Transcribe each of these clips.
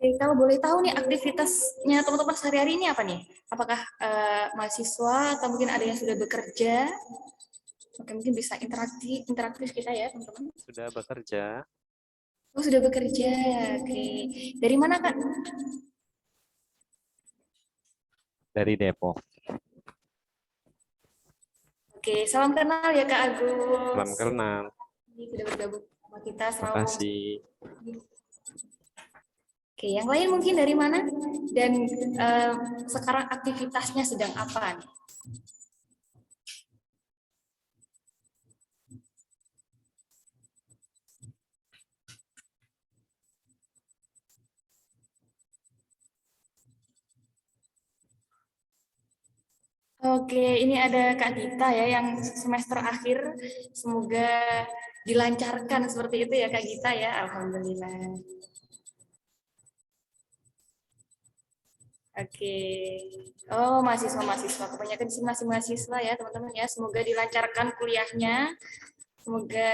Oke, kalau boleh tahu nih aktivitasnya teman-teman sehari-hari ini apa nih? Apakah mahasiswa atau mungkin ada yang sudah bekerja? Oke, mungkin bisa interaktif kita ya, teman-teman. Sudah bekerja. Oh, sudah bekerja. Oke. Dari mana, Kak? Dari Depok. Oke, salam kenal ya Kak Agus. Salam kenal. Ini sudah bergabung sama kita Terima Serawung. kasih. Oke, yang lain mungkin dari mana? Dan sekarang aktivitasnya sedang apa nih? Oke, ini ada Kak Gita ya yang semester akhir. Semoga dilancarkan seperti itu ya Kak Gita ya. Alhamdulillah. Oke. Oh, mahasiswa-mahasiswa. Kebanyakan di sini masih mahasiswa ya teman-teman ya. Semoga dilancarkan kuliahnya. Semoga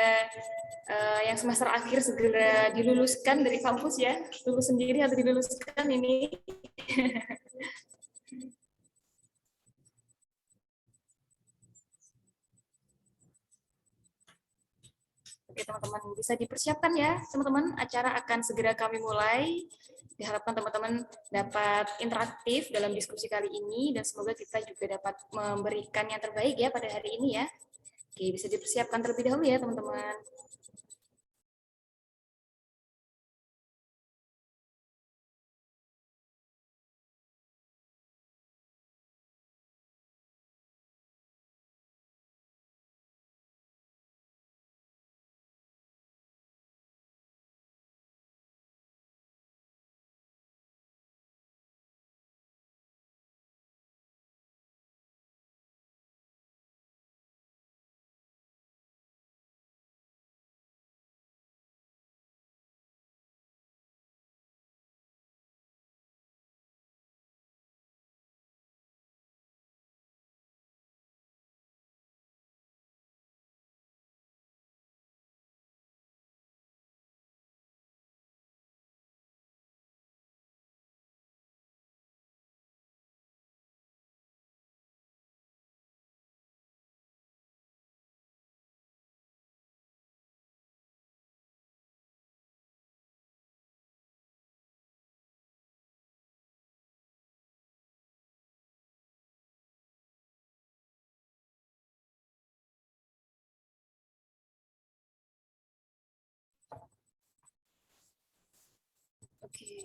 yang semester akhir segera diluluskan dari kampus ya. Lulus sendiri atau diluluskan ini. Oke teman-teman, bisa dipersiapkan ya teman-teman. Acara akan segera kami mulai. Diharapkan teman-teman dapat interaktif dalam diskusi kali ini dan semoga kita juga dapat memberikan yang terbaik ya pada hari ini ya. Oke, bisa dipersiapkan terlebih dahulu ya teman-teman. Oke.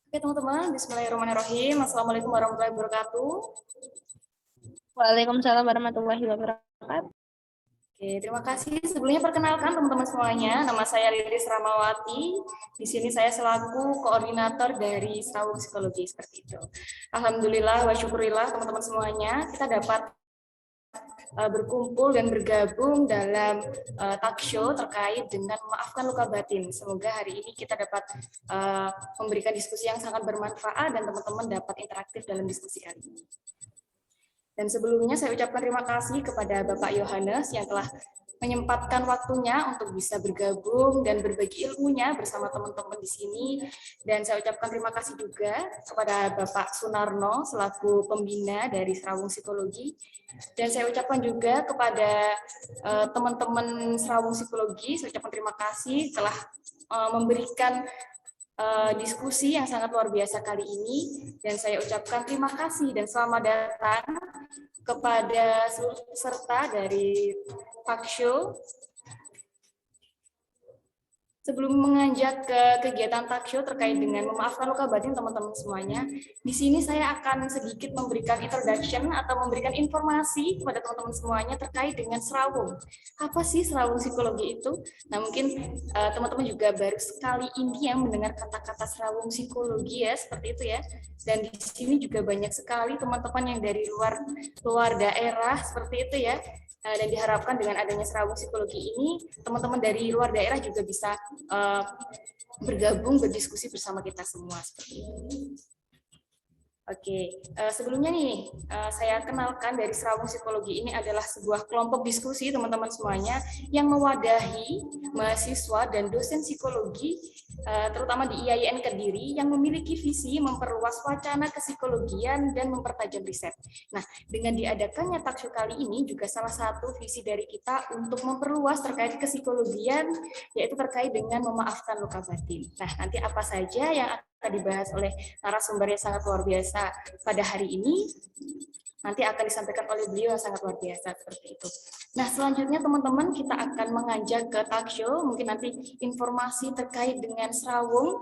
Oke teman-teman, bismillahirrahmanirrahim. Assalamualaikum warahmatullahi wabarakatuh. Waalaikumsalam warahmatullahi wabarakatuh. Oke, terima kasih. Sebelumnya perkenalkan teman-teman semuanya, nama saya Lilis Ramawati. Di sini saya selaku koordinator dari Serawung Psikologi seperti itu. Alhamdulillah wa syukurillah teman-teman semuanya, kita dapat berkumpul dan bergabung dalam talk show terkait dengan memaafkan luka batin. Semoga hari ini kita dapat memberikan diskusi yang sangat bermanfaat dan teman-teman dapat interaktif dalam diskusi kali ini. Dan sebelumnya saya ucapkan terima kasih kepada Bapak Yohanes yang telah menyempatkan waktunya untuk bisa bergabung dan berbagi ilmunya bersama teman-teman di sini. Dan saya ucapkan terima kasih juga kepada Bapak Sunarno selaku pembina dari Serawung Psikologi. Dan saya ucapkan juga kepada teman-teman Serawung Psikologi, saya ucapkan terima kasih telah memberikan diskusi yang sangat luar biasa kali ini. Dan saya ucapkan terima kasih dan selamat datang kepada seluruh peserta dari talk show. Sebelum menganjak ke kegiatan talk show terkait dengan memaafkan luka batin teman-teman semuanya, di sini saya akan sedikit memberikan introduction atau memberikan informasi kepada teman-teman semuanya terkait dengan serawung. Apa sih serawung psikologi itu? Nah, mungkin teman-teman juga baru sekali ini yang mendengar kata-kata serawung psikologi ya, seperti itu ya. Dan di sini juga banyak sekali teman-teman yang dari luar daerah seperti itu ya. Dan diharapkan dengan adanya serawung psikologi ini, teman-teman dari luar daerah juga bisa bergabung berdiskusi bersama kita semua seperti itu. Oke, sebelumnya nih saya kenalkan dari Serawung Psikologi ini adalah sebuah kelompok diskusi teman-teman semuanya yang mewadahi mahasiswa dan dosen psikologi terutama di IAIN Kediri yang memiliki visi memperluas wacana psikologian dan mempertajam riset. Nah, dengan diadakannya talkshow kali ini juga salah satu visi dari kita untuk memperluas terkait psikologian yaitu terkait dengan memaafkan luka batin. Nah, nanti apa saja yang akan dibahas oleh narasumber yang sangat luar biasa pada hari ini nanti akan disampaikan oleh beliau yang sangat luar biasa seperti itu. Nah, selanjutnya teman-teman kita akan mengajak ke talk show, mungkin nanti informasi terkait dengan serawung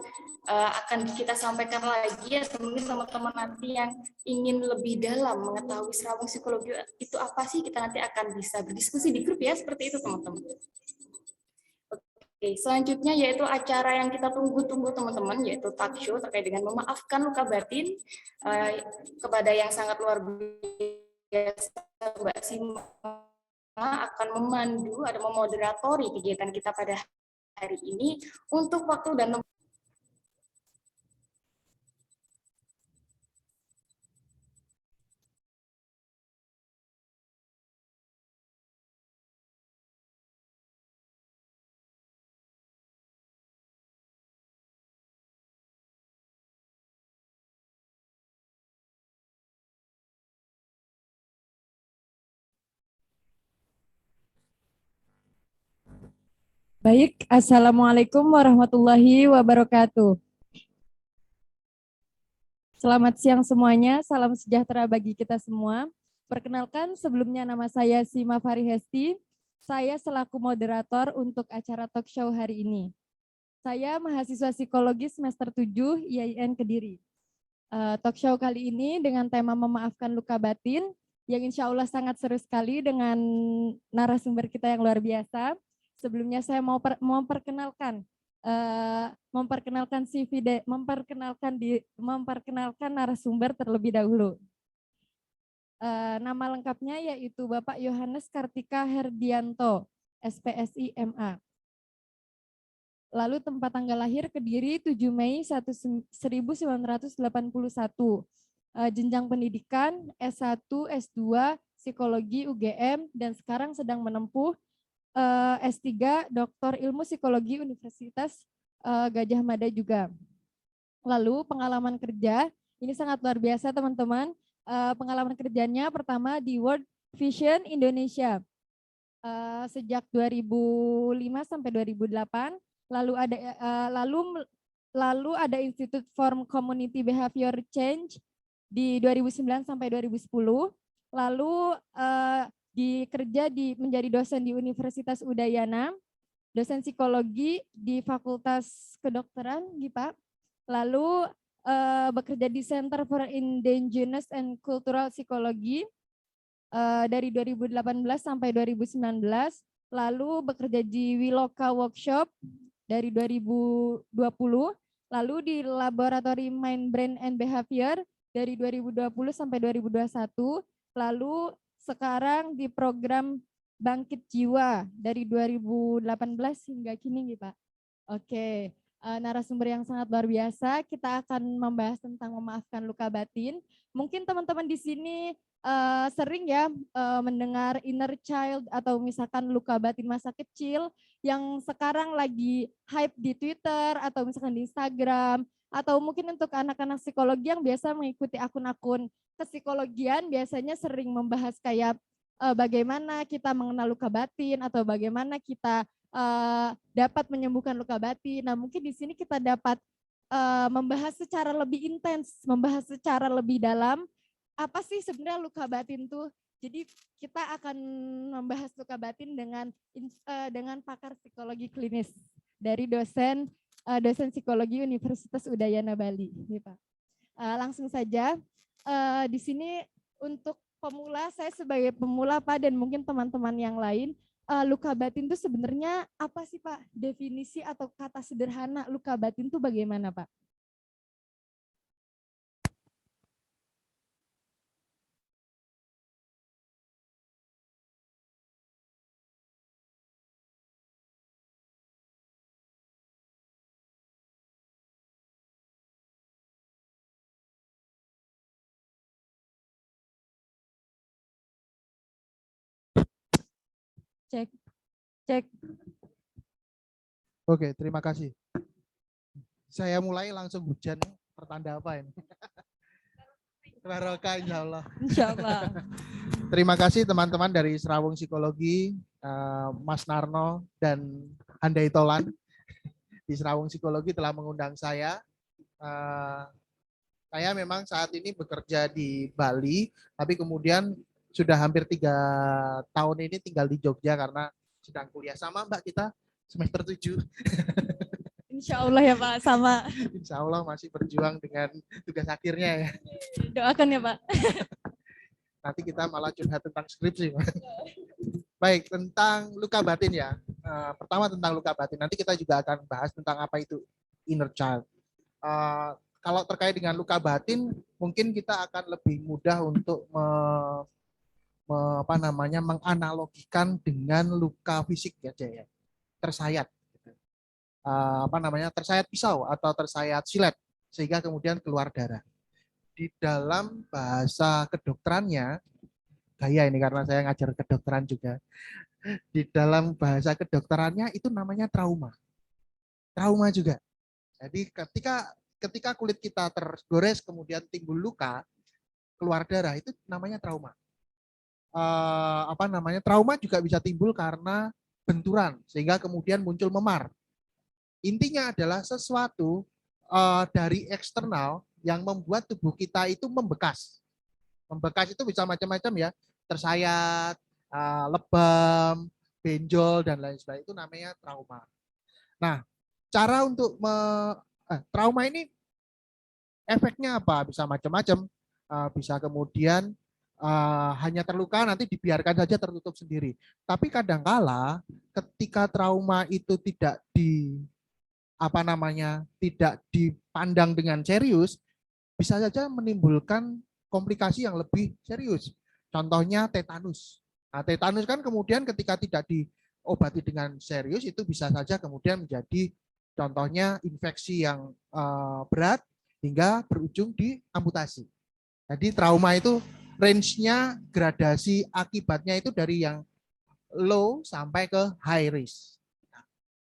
akan kita sampaikan lagi atau mungkin teman-teman nanti yang ingin lebih dalam mengetahui serawung psikologi itu apa sih, kita nanti akan bisa berdiskusi di grup ya, seperti itu teman-teman. Oke, selanjutnya yaitu acara yang kita tunggu-tunggu teman-teman, yaitu talk show terkait dengan memaafkan luka batin kepada yang sangat luar biasa Mbak Sima akan memandu, ada memoderatori kegiatan kita pada hari ini untuk waktu dan tempat. Baik, Assalamualaikum warahmatullahi wabarakatuh. Selamat siang semuanya, salam sejahtera bagi kita semua. Perkenalkan, sebelumnya nama saya Sima Farihesti. Saya selaku moderator untuk acara talk show hari ini. Saya mahasiswa psikologi semester 7 IAIN Kediri. Talk show kali ini dengan tema memaafkan luka batin, yang insya Allah sangat seru sekali dengan narasumber kita yang luar biasa. Sebelumnya saya mau memperkenalkan memperkenalkan narasumber terlebih dahulu. Nama lengkapnya yaitu Bapak Yohanes Kartika Herdianto, SPSI MA. Lalu tempat tanggal lahir Kediri 7 Mei 1981. Jenjang pendidikan S1, S2, Psikologi UGM, dan sekarang sedang menempuh S3 Doktor Ilmu Psikologi Universitas Gajah Mada juga. Lalu pengalaman kerja, ini sangat luar biasa teman-teman. Pengalaman kerjanya pertama di World Vision Indonesia sejak 2005 sampai 2008. Lalu ada Institute for Community Behavior Change di 2009 sampai 2010. Lalu menjadi dosen di Universitas Udayana, dosen psikologi di Fakultas Kedokteran, Pak. Lalu bekerja di Center for Indigenous and Cultural Psychology dari 2018 sampai 2019. Lalu bekerja di Wiloka Workshop dari 2020. Lalu di Laboratori Mind, Brain, and Behavior dari 2020 sampai 2021. Lalu sekarang di program Bangkit Jiwa dari 2018 hingga kini, Pak. Oke, narasumber yang sangat luar biasa. Kita akan membahas tentang memaafkan luka batin. Mungkin teman-teman di sini sering ya mendengar inner child atau misalkan luka batin masa kecil yang sekarang lagi hype di Twitter atau misalkan di Instagram, atau mungkin untuk anak-anak psikologi yang biasa mengikuti akun-akun psikologian biasanya sering membahas kayak bagaimana kita mengenal luka batin atau bagaimana kita dapat menyembuhkan luka batin. Nah, mungkin di sini kita dapat membahas secara lebih intens, membahas secara lebih dalam apa sih sebenarnya luka batin tuh. Jadi kita akan membahas luka batin dengan pakar psikologi klinis. dari dosen psikologi Universitas Udayana Bali. Nih, Pak. Langsung saja di sini untuk pemula, saya sebagai pemula Pak dan mungkin teman-teman yang lain, luka batin itu sebenarnya apa sih Pak? Definisi atau kata sederhana luka batin itu bagaimana Pak? Cek, cek. Oke, terima kasih. Saya mulai langsung hujan, pertanda apa ini? Barokah insya Allah. Insya Allah. Terima kasih teman-teman dari Serawung Psikologi, Mas Narno dan Handai Tolan di Serawung Psikologi telah mengundang saya. Saya memang saat ini bekerja di Bali, tapi kemudian sudah hampir 3 tahun ini tinggal di Jogja karena sedang kuliah sama Mbak kita semester 7. Insya Allah ya Pak, sama. Insya Allah masih berjuang dengan tugas akhirnya ya. Doakan ya Pak. Nanti kita malah curhat tentang skripsi. Baik, tentang luka batin ya. Pertama tentang luka batin, nanti kita juga akan bahas tentang apa itu inner child. Kalau terkait dengan luka batin, mungkin kita akan lebih mudah untuk menganalogikan dengan luka fisik ya, tersayat, tersayat pisau atau tersayat silet sehingga kemudian keluar darah. Di dalam bahasa kedokterannya, gaya ini karena saya ngajar kedokteran juga. Di dalam bahasa kedokterannya itu namanya trauma. Trauma juga. Jadi ketika kulit kita tergores kemudian timbul luka, keluar darah itu namanya trauma. Trauma juga bisa timbul karena benturan sehingga kemudian muncul memar. Intinya adalah sesuatu dari eksternal yang membuat tubuh kita itu membekas. Membekas itu bisa macam-macam ya, tersayat, lebam, benjol dan lain sebagainya, itu namanya trauma. Nah, cara untuk trauma ini efeknya apa? Bisa macam-macam. Bisa kemudian hanya terluka nanti dibiarkan saja tertutup sendiri. Tapi kadangkala ketika trauma itu tidak dipandang dengan serius, bisa saja menimbulkan komplikasi yang lebih serius. Contohnya tetanus. Nah, tetanus kan kemudian ketika tidak diobati dengan serius itu bisa saja kemudian menjadi contohnya infeksi yang berat hingga berujung di amputasi. Jadi trauma itu range-nya, gradasi akibatnya itu dari yang low sampai ke high risk.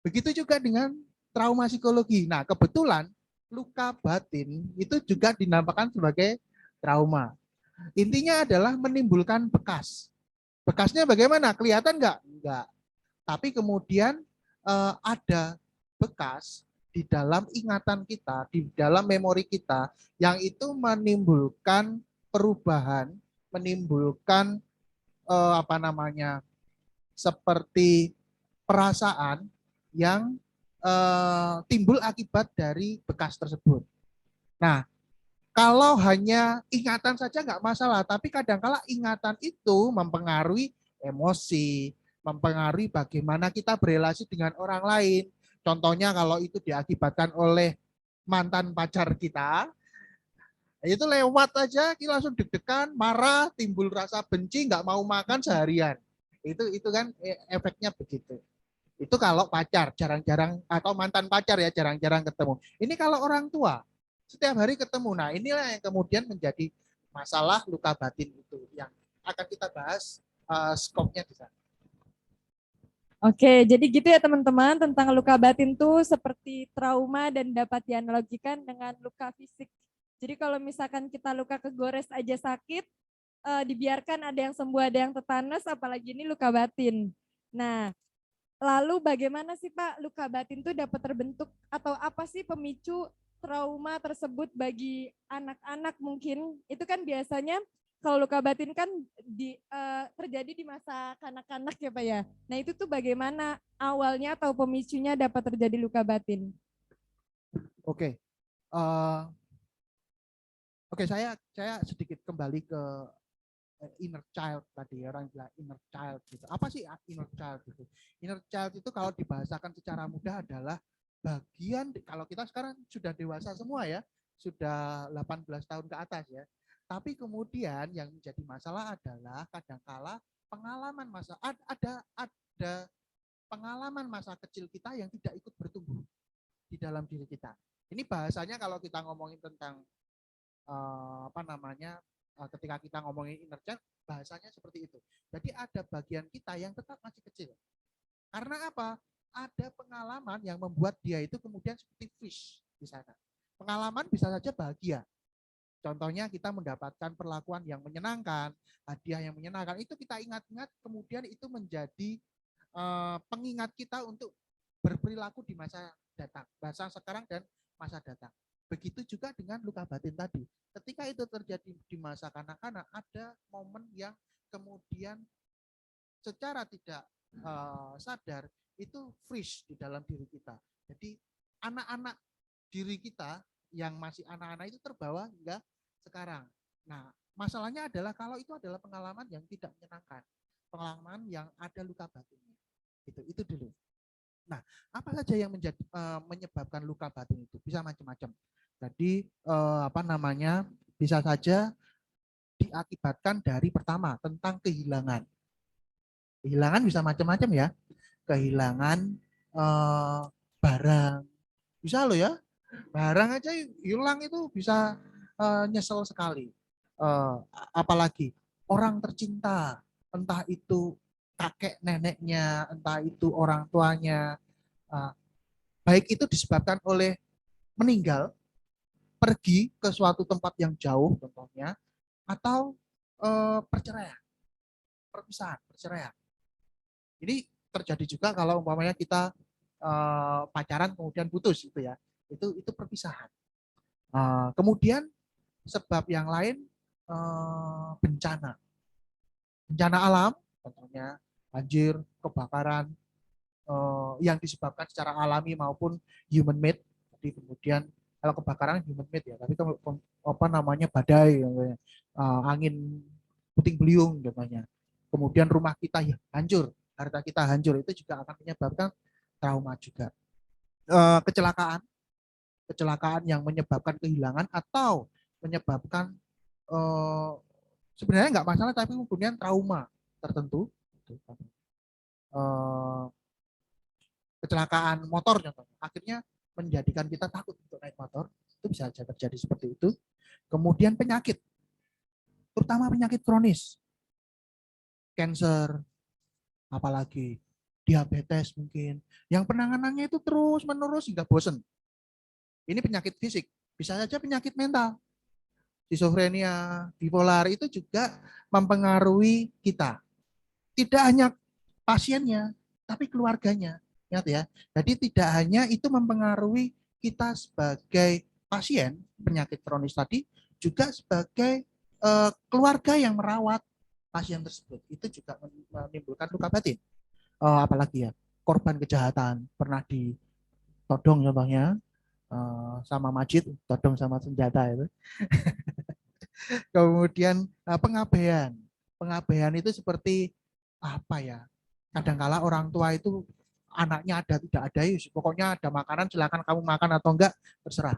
Begitu juga dengan trauma psikologi. Nah, kebetulan luka batin itu juga dinamakan sebagai trauma. Intinya adalah menimbulkan bekas. Bekasnya bagaimana? Kelihatan nggak? Enggak. Tapi kemudian ada bekas di dalam ingatan kita, di dalam memori kita, yang itu menimbulkan perubahan, menimbulkan seperti perasaan yang timbul akibat dari bekas tersebut. Nah, kalau hanya ingatan saja nggak masalah, tapi kadang-kala ingatan itu mempengaruhi emosi, mempengaruhi bagaimana kita berelasi dengan orang lain. Contohnya kalau itu diakibatkan oleh mantan pacar kita, itu lewat aja kita langsung deg-degan, marah, timbul rasa benci, nggak mau makan seharian. Itu kan efeknya begitu. Itu kalau pacar, jarang-jarang, atau mantan pacar ya, jarang-jarang ketemu. Ini kalau orang tua, setiap hari ketemu. Nah, inilah yang kemudian menjadi masalah luka batin itu, yang akan kita bahas skopnya di sana. Oke, jadi gitu ya teman-teman, tentang luka batin tuh seperti trauma dan dapat dianalogikan dengan luka fisik. Jadi kalau misalkan kita luka kegores aja sakit, dibiarkan ada yang sembuh, ada yang tetanus, apalagi ini luka batin. Nah, lalu bagaimana sih Pak luka batin itu dapat terbentuk atau apa sih pemicu trauma tersebut bagi anak-anak mungkin? Itu kan biasanya kalau luka batin kan terjadi di masa kanak-kanak ya Pak ya. Nah itu tuh bagaimana awalnya atau pemicunya dapat terjadi luka batin? Oke. Oke, saya sedikit kembali ke inner child tadi, orang bilang inner child gitu. Apa sih inner child itu? Inner child itu kalau dibahasakan secara mudah adalah bagian, kalau kita sekarang sudah dewasa semua ya, sudah 18 tahun ke atas ya. Tapi kemudian yang menjadi masalah adalah kadangkala pengalaman ada pengalaman masa kecil kita yang tidak ikut bertumbuh di dalam diri kita. Ini bahasanya kalau kita ngomongin tentang ketika kita ngomongin inner child, bahasanya seperti itu. Jadi ada bagian kita yang tetap masih kecil. Karena apa? Ada pengalaman yang membuat dia itu kemudian seperti fish di sana. Pengalaman bisa saja bahagia. Contohnya kita mendapatkan perlakuan yang menyenangkan, hadiah yang menyenangkan, itu kita ingat-ingat, kemudian itu menjadi pengingat kita untuk berperilaku di masa datang, masa sekarang dan masa datang. Begitu juga dengan luka batin tadi. Ketika itu terjadi di masa kanak-kanak, ada momen yang kemudian secara tidak sadar itu freeze di dalam diri kita. Jadi anak-anak diri kita yang masih anak-anak itu terbawa hingga sekarang. Nah, masalahnya adalah kalau itu adalah pengalaman yang tidak menyenangkan, pengalaman yang ada luka batinnya. Itu dulu. Nah, apa saja yang menyebabkan luka batin itu? Bisa macam-macam. Jadi bisa saja diakibatkan dari pertama tentang kehilangan. Kehilangan bisa macam-macam ya. Kehilangan barang. Bisa loh ya. Barang aja hilang itu bisa nyesel sekali. Apalagi orang tercinta, entah itu kakek neneknya, entah itu orang tuanya, baik itu disebabkan oleh meninggal, pergi ke suatu tempat yang jauh contohnya, atau perceraian, perceraian. Ini terjadi juga kalau umpamanya kita pacaran kemudian putus itu ya, itu perpisahan. Kemudian sebab yang lain bencana alam, contohnya banjir, kebakaran yang disebabkan secara alami maupun human made. Jadi kemudian kalau kebakaran human made ya, tapi badai, angin puting beliung contohnya. Kemudian rumah kita ya hancur, harta kita hancur, itu juga akan menyebabkan trauma juga. Kecelakaan yang menyebabkan kehilangan atau menyebabkan sebenarnya nggak masalah, tapi kemudian trauma tertentu. Kecelakaan motor contohnya, akhirnya menjadikan kita takut untuk naik motor, itu bisa saja terjadi seperti itu. Kemudian penyakit, terutama penyakit kronis, cancer, apalagi diabetes mungkin, yang penanganannya itu terus menerus hingga bosen. Ini penyakit fisik, bisa saja penyakit mental, skizofrenia, bipolar, itu juga mempengaruhi kita. Tidak hanya pasiennya, tapi keluarganya. Ingat ya, jadi tidak hanya itu mempengaruhi kita sebagai pasien penyakit kronis tadi, juga sebagai keluarga yang merawat pasien tersebut. Itu juga menimbulkan luka batin. Apalagi ya, korban kejahatan, pernah ditodong contohnya, sama Majid, todong sama senjata itu. Kemudian pengabaian. Pengabaian itu seperti apa ya? Kadangkala orang tua itu anaknya ada tidak ada, pokoknya ada makanan silakan kamu makan atau enggak terserah.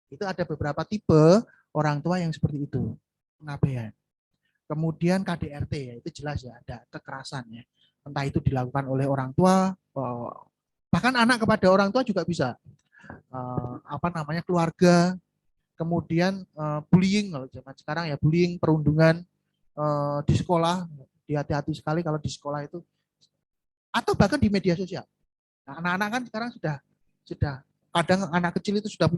Itu ada beberapa tipe orang tua yang seperti itu, pengabaian. Kemudian KDRT ya, itu jelas ya ada kekerasan ya. Entah itu dilakukan oleh orang tua, bahkan anak kepada orang tua juga bisa. Keluarga. Kemudian bullying kalau zaman sekarang ya, bullying, perundungan di sekolah, hati-hati sekali kalau di sekolah itu, atau bahkan di media sosial. Nah, anak-anak kan sekarang sudah kadang anak kecil itu sudah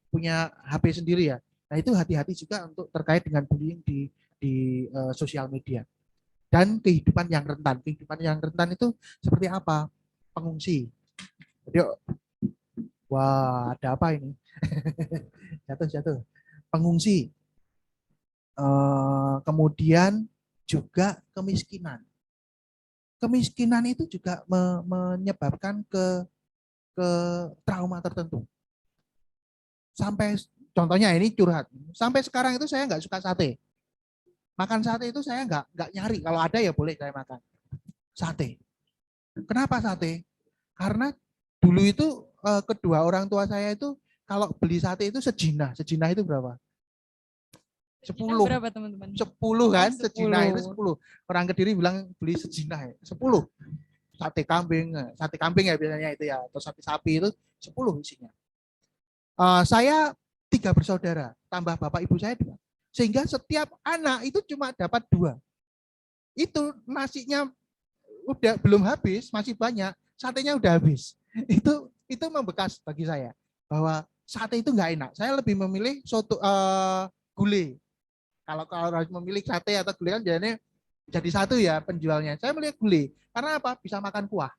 punya HP sendiri ya. Nah, itu hati-hati juga untuk terkait dengan bullying di sosial media. Dan kehidupan yang rentan. Kehidupan yang rentan itu seperti apa? Pengungsi. Jadi, wah, ada apa ini? Jatuh. Pengungsi. Kemudian juga kemiskinan. Kemiskinan itu juga menyebabkan ke trauma tertentu. Sampai contohnya ini curhat. Sampai sekarang itu saya nggak suka sate. Makan sate itu saya nggak nyari. Kalau ada ya boleh saya makan. Sate. Kenapa sate? Karena dulu itu kedua orang tua saya itu kalau beli sate itu sejinah. Sejinah itu berapa? 10. Berapa teman-teman? 10 kan? Oh, 10. Sejinah itu 10. Orang Kediri bilang beli sejinah ya. 10. Sate kambing ya biasanya itu ya. Atau sate sapi itu 10 isinya. Saya 3 bersaudara, tambah bapak ibu saya 2. Sehingga setiap anak itu cuma dapat 2. Itu nasinya udah belum habis, masih banyak, satenya udah habis. Itu membekas bagi saya bahwa sate itu nggak enak. Saya lebih memilih soto gulai. Kalau harus memilih sate atau gulai kan jadi satu ya penjualnya. Saya milih gulai. Karena apa? Bisa makan kuah.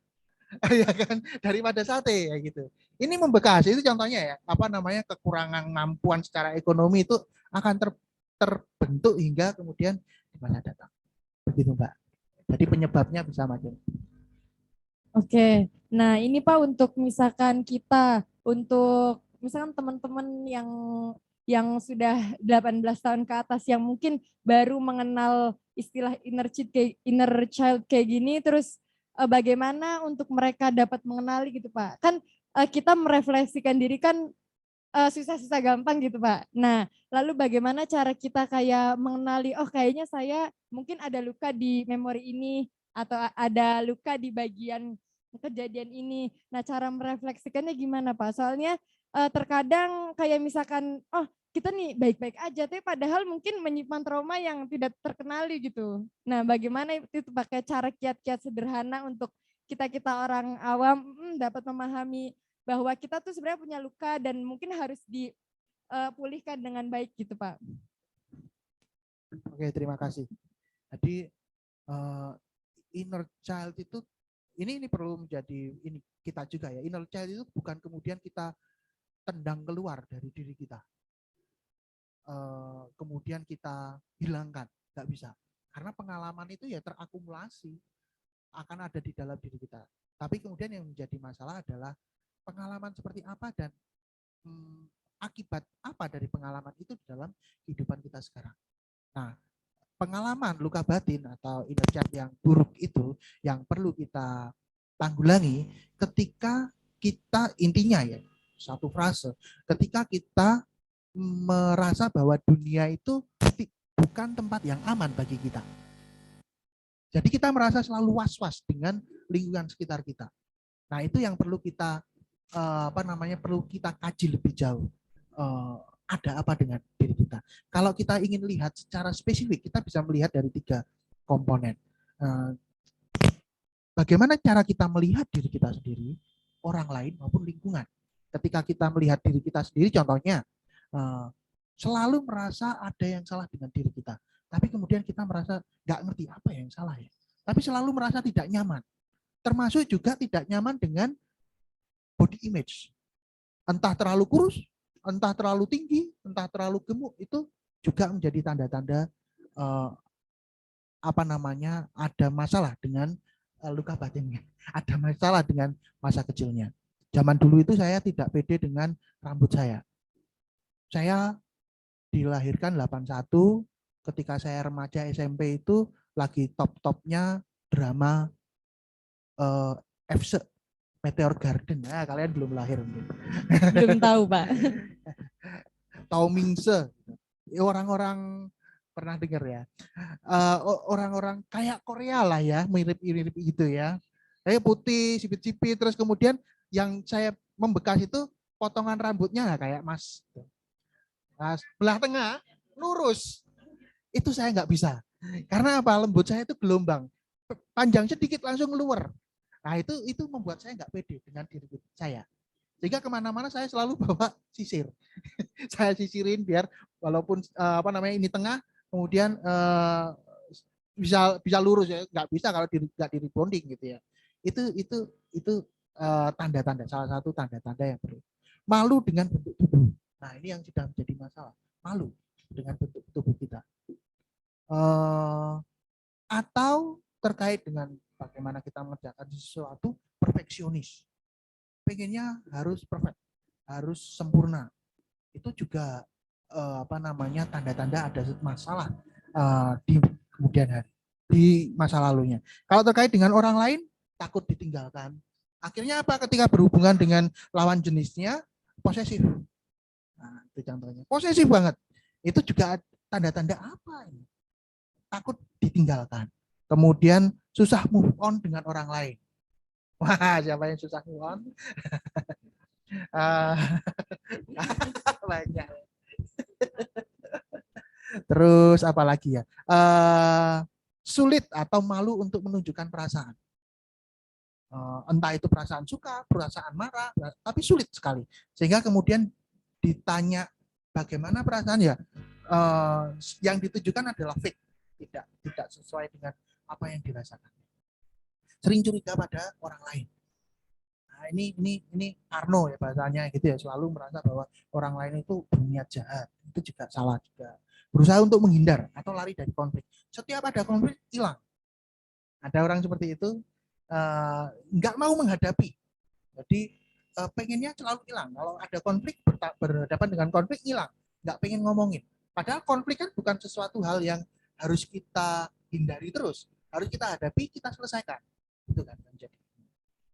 Ya kan, daripada sate ya gitu. Ini membekas, itu contohnya ya, apa namanya, kekurangan kemampuan secara ekonomi itu akan terbentuk hingga kemudian di masa datang. Begitu Mbak. Jadi penyebabnya bisa macam. Oke. Nah, ini Pak untuk misalkan teman-teman yang sudah 18 tahun ke atas yang mungkin baru mengenal istilah inner child kayak gini, terus bagaimana untuk mereka dapat mengenali gitu Pak. Kan kita merefleksikan diri kan susah-susah gampang gitu Pak. Nah, lalu bagaimana cara kita kayak mengenali, oh kayaknya saya mungkin ada luka di memori ini, atau ada luka di bagian kejadian ini. Nah, cara merefleksikannya gimana Pak? Soalnya terkadang kayak misalkan, oh kita nih baik-baik aja, tapi padahal mungkin menyimpan trauma yang tidak terkenali gitu. Nah, bagaimana itu pakai cara kiat-kiat sederhana untuk kita orang awam dapat memahami bahwa kita tuh sebenarnya punya luka dan mungkin harus dipulihkan dengan baik gitu Pak. Oke, terima kasih. Jadi inner child itu ini perlu menjadi ini kita juga ya. Inner child itu bukan kemudian kita tendang keluar dari diri kita. Kemudian kita hilangkan, nggak bisa. Karena pengalaman itu ya terakumulasi, akan ada di dalam diri kita. Tapi kemudian yang menjadi masalah adalah pengalaman seperti apa dan akibat apa dari pengalaman itu di dalam kehidupan kita sekarang. Nah, pengalaman luka batin atau inner child yang buruk itu yang perlu kita tanggulangi ketika kita, intinya ya, satu frase, ketika kita merasa bahwa dunia itu bukan tempat yang aman bagi kita. Jadi kita merasa selalu was-was dengan lingkungan sekitar kita. Nah, itu yang perlu kita perlu kita kaji lebih jauh. Ada apa dengan diri kita? Kalau kita ingin lihat secara spesifik, kita bisa melihat dari 3 komponen. Bagaimana cara kita melihat diri kita sendiri, orang lain maupun lingkungan. Ketika kita melihat diri kita sendiri, contohnya selalu merasa ada yang salah dengan diri kita. Tapi kemudian kita merasa nggak ngerti apa yang salah ya. Tapi selalu merasa tidak nyaman. Termasuk juga tidak nyaman dengan body image. Entah terlalu kurus, entah terlalu tinggi, entah terlalu gemuk, itu juga menjadi tanda-tanda ada masalah dengan luka batinnya. Ada masalah dengan masa kecilnya. Zaman dulu itu saya tidak pede dengan rambut saya. Saya dilahirkan 81, ketika saya remaja SMP itu lagi top-topnya drama FC Meteor Garden. Nah, kalian belum lahir. Belum tahu Pak. Taomingse. Orang-orang pernah dengar ya. Orang-orang kayak Korea lah ya, mirip-mirip gitu ya. Saya putih, sipit-sipit, terus kemudian yang saya membekas itu potongan rambutnya kayak Mas. Belah tengah lurus. Itu saya nggak bisa. Karena apa? Lembut saya itu gelombang. Panjang sedikit langsung keluar. Nah itu membuat saya nggak pede dengan diri saya. Sehingga kemana-mana saya selalu bawa sisir. Saya sisirin biar walaupun ini tengah, kemudian bisa lurus ya. Nggak bisa kalau nggak di rebonding gitu ya. Itu tanda-tanda, salah satu tanda-tanda yang perlu. Malu dengan bentuk tubuh. Nah ini yang sudah menjadi masalah. Malu dengan bentuk tubuh kita. Atau terkait dengan bagaimana kita mengerjakan sesuatu, perfeksionis. Pengennya harus perfect, harus sempurna. Itu juga tanda-tanda ada masalah di kemudian hari, di masa lalunya. Kalau terkait dengan orang lain, takut ditinggalkan. Akhirnya apa? Ketika berhubungan dengan lawan jenisnya, posesif. Nah, itu contohnya. Posesif banget. Itu juga tanda-tanda apa ini? Takut ditinggalkan. Kemudian susah move on dengan orang lain. Wah, siapa yang susah move on? Banyak. Terus apa lagi ya? Sulit atau malu untuk menunjukkan perasaan. Entah itu perasaan suka, perasaan marah, tapi sulit sekali. Sehingga kemudian ditanya bagaimana perasaan ya, yang ditujukan adalah fake, tidak sesuai dengan apa yang dirasakan. Sering curiga pada orang lain. Nah, ini Arno ya bahasanya gitu ya, selalu merasa bahwa orang lain itu berniat jahat. Itu juga salah juga. Berusaha untuk menghindar atau lari dari konflik. Setiap ada konflik hilang. Ada orang seperti itu nggak mau menghadapi. Jadi pengennya selalu hilang. Kalau ada konflik, berhadapan dengan konflik hilang. Nggak pengen ngomongin. Padahal konflik kan bukan sesuatu hal yang harus kita hindari terus. Harus kita hadapi, kita selesaikan. Itu kan menjadi.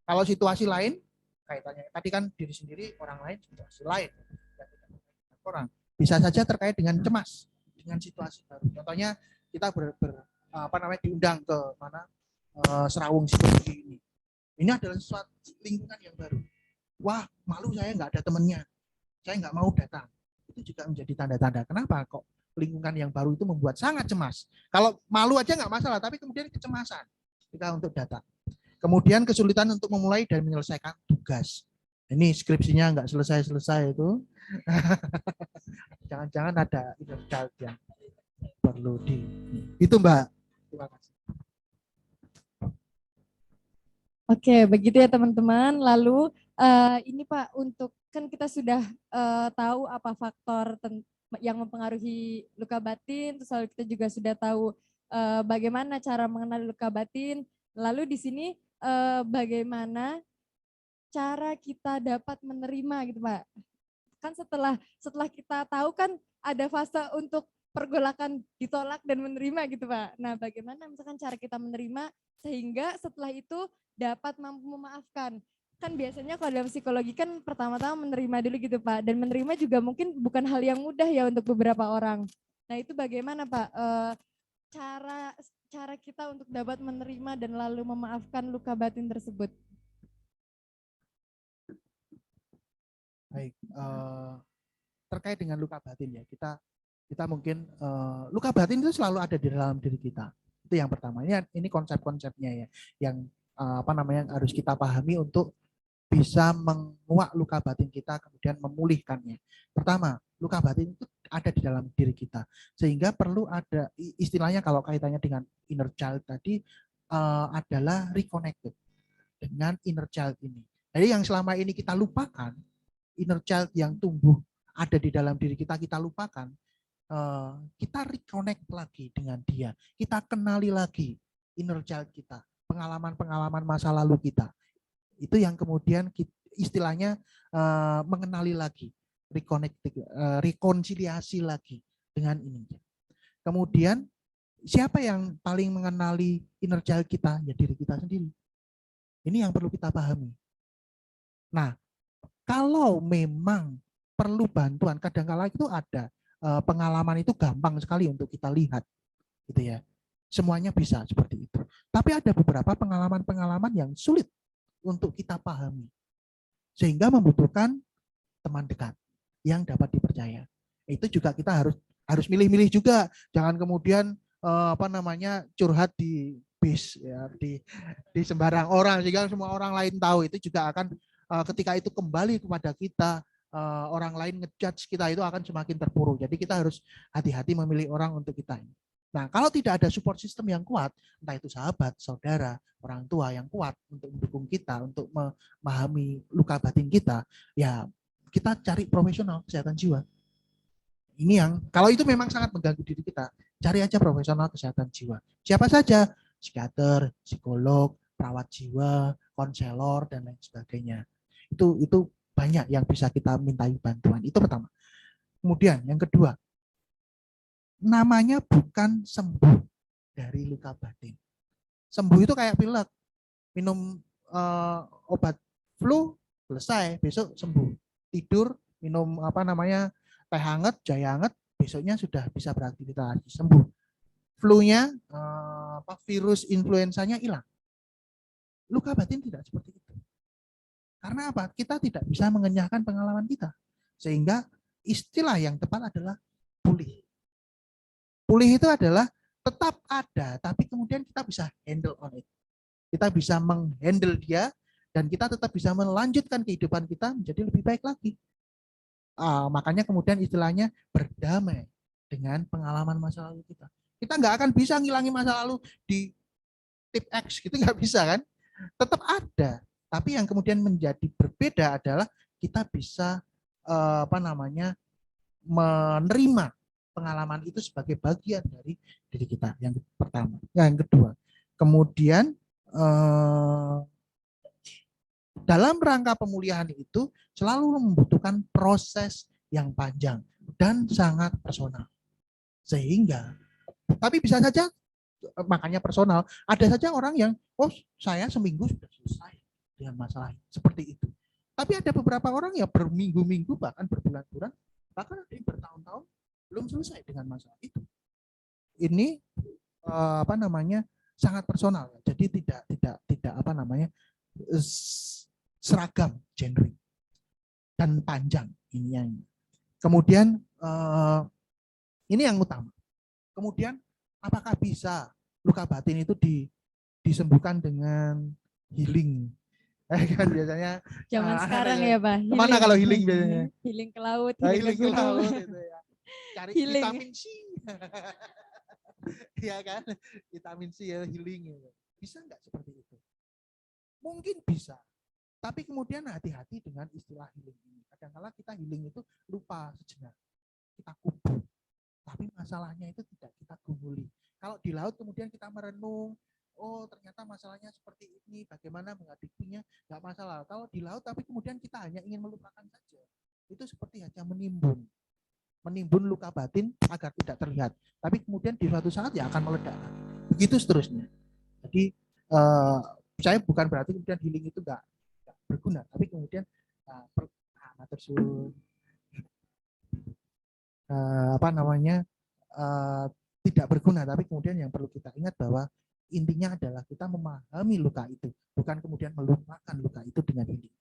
Kalau situasi lain, kaitannya tadi kan diri sendiri, orang lain, situasi lain. Orang bisa saja terkait dengan cemas, dengan situasi baru. Contohnya kita diundang ke mana Serawung Psikologi ini. Ini adalah suatu lingkungan yang baru. Wah, malu saya nggak ada temannya. Saya nggak mau datang. Itu juga menjadi tanda-tanda. Kenapa kok lingkungan yang baru itu membuat sangat cemas? Kalau malu aja nggak masalah, tapi kemudian kecemasan kita untuk datang. Kemudian kesulitan untuk memulai dan menyelesaikan tugas. Ini skripsinya nggak selesai-selesai itu. Jangan-jangan ada inner child yang perlu Itu Mbak. Terima kasih. Oke, begitu ya teman-teman. Lalu ini Pak, untuk kan kita sudah tahu apa faktor yang mempengaruhi luka batin, terus lalu kita juga sudah tahu bagaimana cara mengenali luka batin. Lalu di sini bagaimana cara kita dapat menerima gitu Pak. Kan setelah kita tahu kan ada fase untuk pergolakan ditolak dan menerima gitu Pak. Nah, bagaimana misalkan cara kita menerima sehingga setelah itu dapat mampu memaafkan. Kan biasanya kalau dalam psikologi kan pertama-tama menerima dulu gitu Pak. Dan menerima juga mungkin bukan hal yang mudah ya untuk beberapa orang. Nah, itu bagaimana Pak cara kita untuk dapat menerima dan lalu memaafkan luka batin tersebut? Baik, terkait dengan luka batin ya, kita mungkin luka batin itu selalu ada di dalam diri kita. Itu yang pertama. Ini konsep-konsepnya ya, yang harus kita pahami untuk bisa menguak luka batin kita, kemudian memulihkannya. Pertama, luka batin itu ada di dalam diri kita, sehingga perlu ada istilahnya kalau kaitannya dengan inner child tadi adalah reconnected dengan inner child ini. Jadi yang selama ini kita lupakan, inner child yang tumbuh ada di dalam diri kita lupakan, kita reconnect lagi dengan dia, kita kenali lagi inner child kita, pengalaman-pengalaman masa lalu kita. Itu yang kemudian istilahnya mengenali lagi, rekonsiliasi lagi dengan ini. Kemudian siapa yang paling mengenali inner child kita? Ya diri kita sendiri. Ini yang perlu kita pahami. Nah, kalau memang perlu bantuan, kadang-kala itu ada pengalaman itu gampang sekali untuk kita lihat, gitu ya. Semuanya bisa seperti itu. Tapi ada beberapa pengalaman-pengalaman yang sulit untuk kita pahami, sehingga membutuhkan teman dekat yang dapat dipercaya. Itu juga kita harus milih-milih juga, jangan kemudian curhat di bis ya, di sembarang orang sehingga semua orang lain tahu. Itu juga akan ketika itu kembali kepada kita, orang lain ngejudge kita, itu akan semakin terpuruk. Jadi kita harus hati-hati memilih orang untuk kita. Nah, kalau tidak ada support system yang kuat, entah itu sahabat, saudara, orang tua yang kuat untuk mendukung kita, untuk memahami luka batin kita, ya kita cari profesional kesehatan jiwa. Ini yang, kalau itu memang sangat mengganggu diri kita, Cari aja profesional kesehatan jiwa. Siapa saja? Psikiater, psikolog, perawat jiwa, konselor, dan lain sebagainya. Itu banyak yang bisa kita mintai bantuan. Itu pertama. Kemudian yang kedua, namanya bukan sembuh dari luka batin. Sembuh itu kayak pilek. Minum obat flu, selesai, besok sembuh. Tidur, minum teh hangat, jahe hangat, besoknya sudah bisa beraktivitas lagi, sembuh. Flu-nya, virus influenzanya hilang. Luka batin tidak seperti itu. Karena apa? Kita tidak bisa mengenyahkan pengalaman kita. Sehingga istilah yang tepat adalah pulih. Pulih itu adalah tetap ada, tapi kemudian kita bisa handle on it. Kita bisa menghandle dia, dan kita tetap bisa melanjutkan kehidupan kita menjadi lebih baik lagi. Makanya kemudian istilahnya berdamai dengan pengalaman masa lalu kita. Kita nggak akan bisa ngilangin masa lalu di tip X gitu, nggak bisa kan? Tetap ada. Tapi yang kemudian menjadi berbeda adalah kita bisa menerima pengalaman itu sebagai bagian dari diri kita. Yang pertama. Yang kedua, kemudian dalam rangka pemulihan itu selalu membutuhkan proses yang panjang dan sangat personal. Sehingga, tapi bisa saja, makanya personal, ada saja orang yang, saya seminggu sudah selesai dengan masalah seperti itu. Tapi ada beberapa orang yang berminggu-minggu, bahkan berbulan-bulan, bahkan ada yang bertahun-tahun belum selesai dengan masalah itu. Ini sangat personal. Jadi tidak seragam genre dan panjang ini yang. Kemudian ini yang utama. Kemudian apakah bisa luka batin itu disembuhkan dengan healing? Kan biasanya Zaman sekarang ya Pak. Kemana kalau healing biasanya? Healing ke laut, Healing ke laut gunung. gitu ya. Cari Healing. vitamin C. Iya kan? Vitamin C ya, healing. Bisa nggak seperti itu? Mungkin bisa. Tapi kemudian hati-hati dengan istilah healing ini. Kadang-kala kita healing itu lupa sejenak. Kita kubur. Tapi masalahnya itu tidak kita gumuli. Kalau di laut kemudian kita merenung, ternyata masalahnya seperti ini, bagaimana menghadapinya, nggak masalah. Kalau di laut tapi kemudian kita hanya ingin melupakan saja, itu seperti hanya menimbun luka batin agar tidak terlihat. Tapi kemudian di suatu saat ya akan meledak. Begitu seterusnya. Jadi saya bukan berarti kemudian healing itu nggak berguna, tapi kemudian tidak berguna, tapi kemudian yang perlu kita ingat bahwa intinya adalah kita memahami luka itu, bukan kemudian melupakan luka itu dengan healing.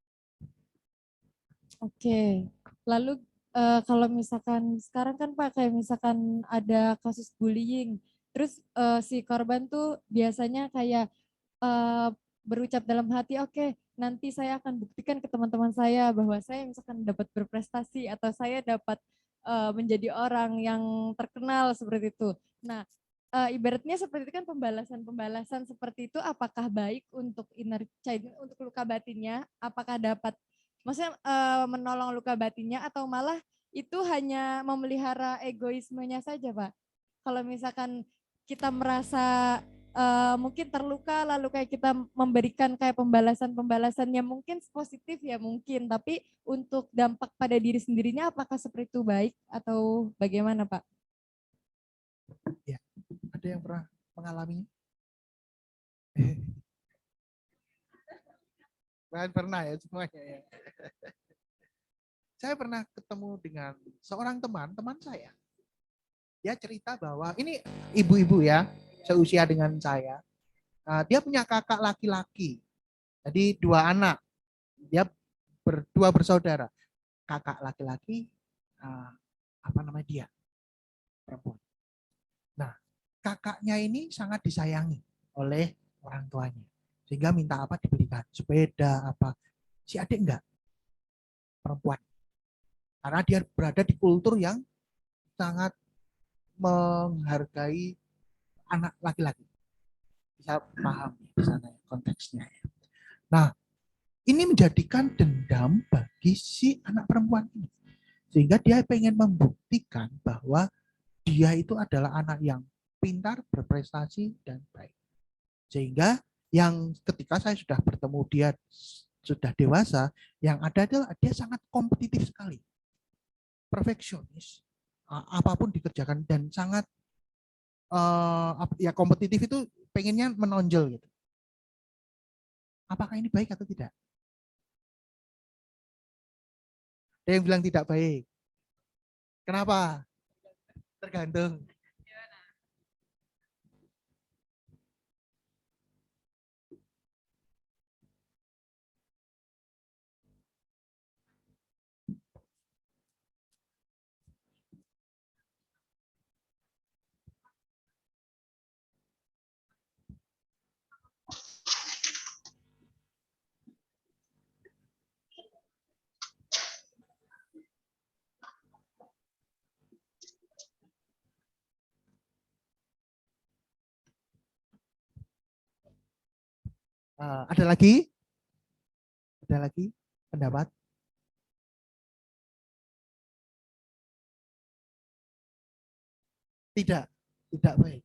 Oke, lalu kalau misalkan sekarang kan Pak, kayak misalkan ada kasus bullying, terus si korban tuh biasanya kayak berucap dalam hati, oke, nanti saya akan buktikan ke teman-teman saya bahwa saya misalkan dapat berprestasi atau saya dapat menjadi orang yang terkenal seperti itu. Nah, ibaratnya seperti itu kan pembalasan seperti itu, apakah baik untuk inner child, untuk luka batinnya, apakah dapat, maksudnya menolong luka batinnya, atau malah itu hanya memelihara egoismenya saja Pak? Kalau misalkan kita merasa mungkin terluka, lalu kayak kita memberikan kayak pembalasannya mungkin positif ya mungkin, tapi untuk dampak pada diri sendirinya apakah seperti itu baik atau bagaimana Pak? Ya, ada yang pernah mengalami? Bukan pernah ya semuanya ya. Saya pernah ketemu dengan seorang teman saya. Dia cerita bahwa ini ibu-ibu ya, seusia dengan saya. Dia punya kakak laki-laki. Jadi 2 anak. Dia berdua bersaudara. Kakak laki-laki dia perempuan. Nah, kakaknya ini sangat disayangi oleh orang tuanya. Sehingga minta apa diberikan, sepeda apa. Si adik enggak, perempuan. Karena dia berada di kultur yang sangat menghargai anak laki-laki. Bisa paham di sana konteksnya. Nah, ini menjadikan dendam bagi si anak perempuan ini. Sehingga dia pengen membuktikan bahwa dia itu adalah anak yang pintar, berprestasi, dan baik. Sehingga yang ketika saya sudah bertemu dia sudah dewasa, yang ada adalah dia sangat kompetitif sekali. Perfeksionis, apapun dikerjakan dan sangat ya kompetitif itu pengennya menonjol gitu. Apakah ini baik atau tidak? Ada yang bilang tidak baik. Kenapa? Tergantung. Ada lagi? Ada lagi pendapat? Tidak, tidak baik.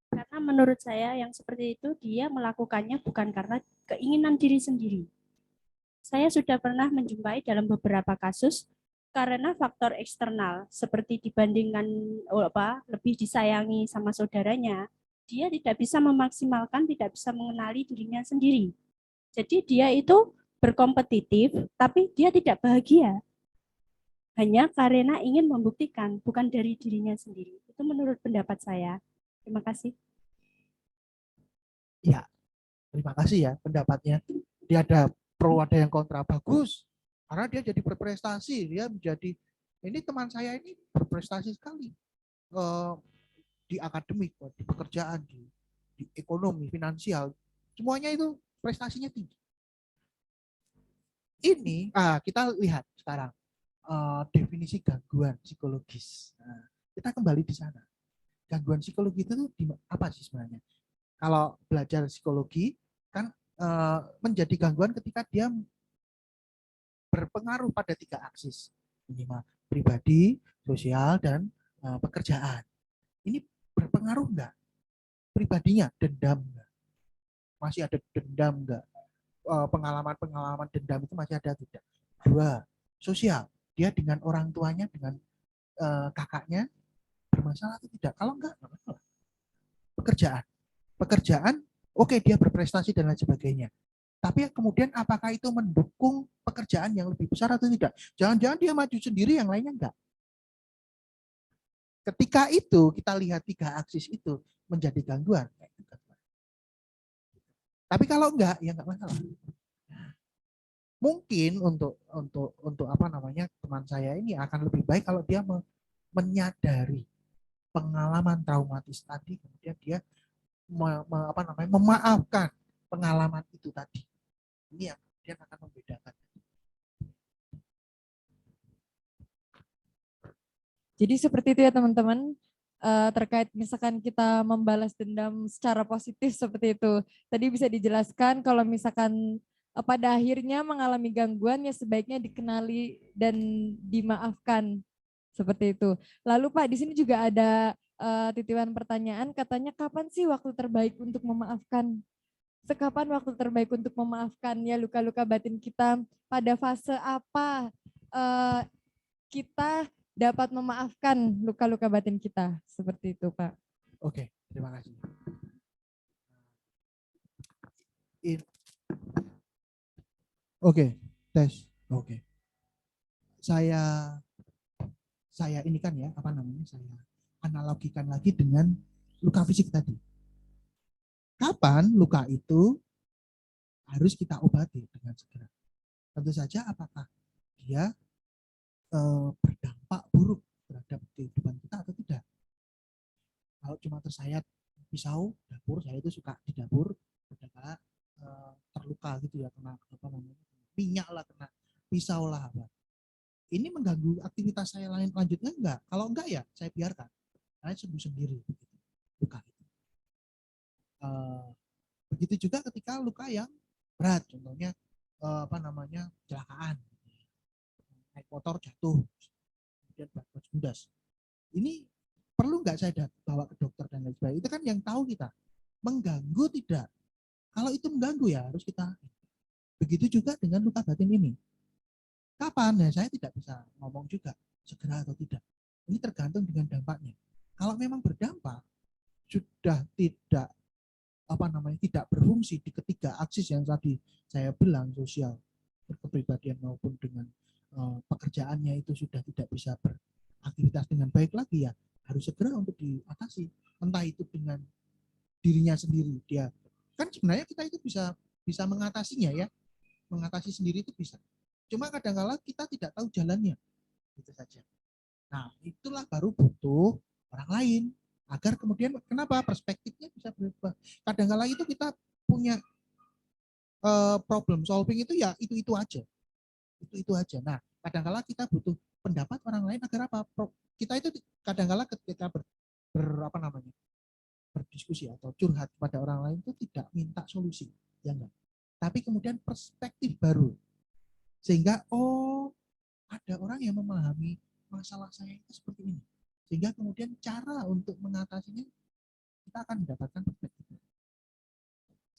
Karena menurut saya yang seperti itu dia melakukannya bukan karena keinginan diri sendiri. Saya sudah pernah menjumpai dalam beberapa kasus karena faktor eksternal seperti dibandingkan lebih disayangi sama saudaranya, dia tidak bisa memaksimalkan, tidak bisa mengenali dirinya sendiri. Jadi dia itu berkompetitif tapi dia tidak bahagia. Hanya karena ingin membuktikan, bukan dari dirinya sendiri. Itu menurut pendapat saya. Terima kasih. Ya, terima kasih ya pendapatnya. Dia ada pro, ada yang kontra. Bagus, karena dia jadi berprestasi. Dia menjadi, ini teman saya ini berprestasi sekali. Di akademik, di pekerjaan, di ekonomi, finansial. Semuanya itu prestasinya tinggi. Ini, kita lihat sekarang. Definisi gangguan psikologis. Nah, kita kembali di sana. Gangguan psikologi itu apa sih sebenarnya? Kalau belajar psikologi kan menjadi gangguan ketika dia berpengaruh pada 3 aksis, minimal pribadi, sosial, dan pekerjaan. Ini berpengaruh enggak? Pribadinya dendam enggak? Masih ada dendam enggak? Pengalaman-pengalaman dendam itu masih ada tidak? 2, sosial. Dia dengan orang tuanya, dengan kakaknya bermasalah atau tidak? Kalau enggak masalah. Pekerjaan, oke, dia berprestasi dan lain sebagainya. Tapi kemudian apakah itu mendukung pekerjaan yang lebih besar atau tidak? Jangan-jangan dia maju sendiri, yang lainnya enggak. Ketika itu kita lihat 3 aksis itu menjadi gangguan. Tapi kalau enggak, ya enggak masalah. Mungkin untuk apa namanya, teman saya ini akan lebih baik kalau dia menyadari pengalaman traumatis tadi, kemudian dia memaafkan pengalaman itu tadi. Ini yang kemudian akan membedakan. Jadi seperti itu ya teman-teman, terkait misalkan kita membalas dendam secara positif seperti itu. Tadi bisa dijelaskan kalau misalkan pada akhirnya mengalami gangguan ya sebaiknya dikenali dan dimaafkan seperti itu. Lalu Pak, di sini juga ada titipan pertanyaan, katanya kapan sih waktu terbaik untuk memaafkan? Sekapan waktu terbaik untuk memaafkan ya luka-luka batin kita? Pada fase apa kita dapat memaafkan luka-luka batin kita? Seperti itu Pak. Oke, terima kasih. Oke, tes. Oke. Saya ini kan ya, apa namanya, saya analogikan lagi dengan luka fisik tadi. Kapan luka itu harus kita obati dengan segera? Tentu saja apakah dia berdampak buruk terhadap kehidupan kita atau tidak. Kalau cuma tersayat pisau dapur, saya itu suka di dapur, ketika terluka gitu ya, kena apa namanya, minyak lah, kena pisau lah apa. Ini mengganggu aktivitas saya lanjutnya enggak? Kalau enggak ya saya biarkan, saya sembuh sendiri begitu, luka itu. Begitu juga ketika luka yang berat, contohnya apa namanya, kecelakaan, naik motor jatuh, kemudian Barcode Bundas. Ini perlu nggak saya bawa ke dokter dan lain sebagainya? Itu kan yang tahu kita. Mengganggu tidak? Kalau itu mengganggu ya harus kita. Begitu juga dengan luka batin ini. Kapan? Ya saya tidak bisa ngomong juga segera atau tidak. Ini tergantung dengan dampaknya. Kalau memang berdampak, sudah tidak tidak berfungsi di ketiga aksis yang tadi saya bilang, sosial, berkepribadian maupun dengan pekerjaannya itu sudah tidak bisa beraktivitas dengan baik lagi, ya harus segera untuk diatasi. Entah itu dengan dirinya sendiri, dia kan sebenarnya kita itu bisa mengatasinya ya, mengatasi sendiri itu bisa. Cuma kadang-kala kita tidak tahu jalannya, itu saja. Nah, itulah baru butuh orang lain agar kemudian kenapa perspektifnya bisa berubah. Kadang-kala itu kita punya problem solving itu ya itu aja, itu aja. Nah, kadang-kala kita butuh pendapat orang lain agar apa? Kita itu kadang-kala ketika berdiskusi atau curhat pada orang lain itu tidak minta solusi, ya enggak. Tapi kemudian perspektif baru. Sehingga ada orang yang memahami masalah saya itu seperti ini. Sehingga kemudian cara untuk mengatasinya kita akan mendapatkan perspektif.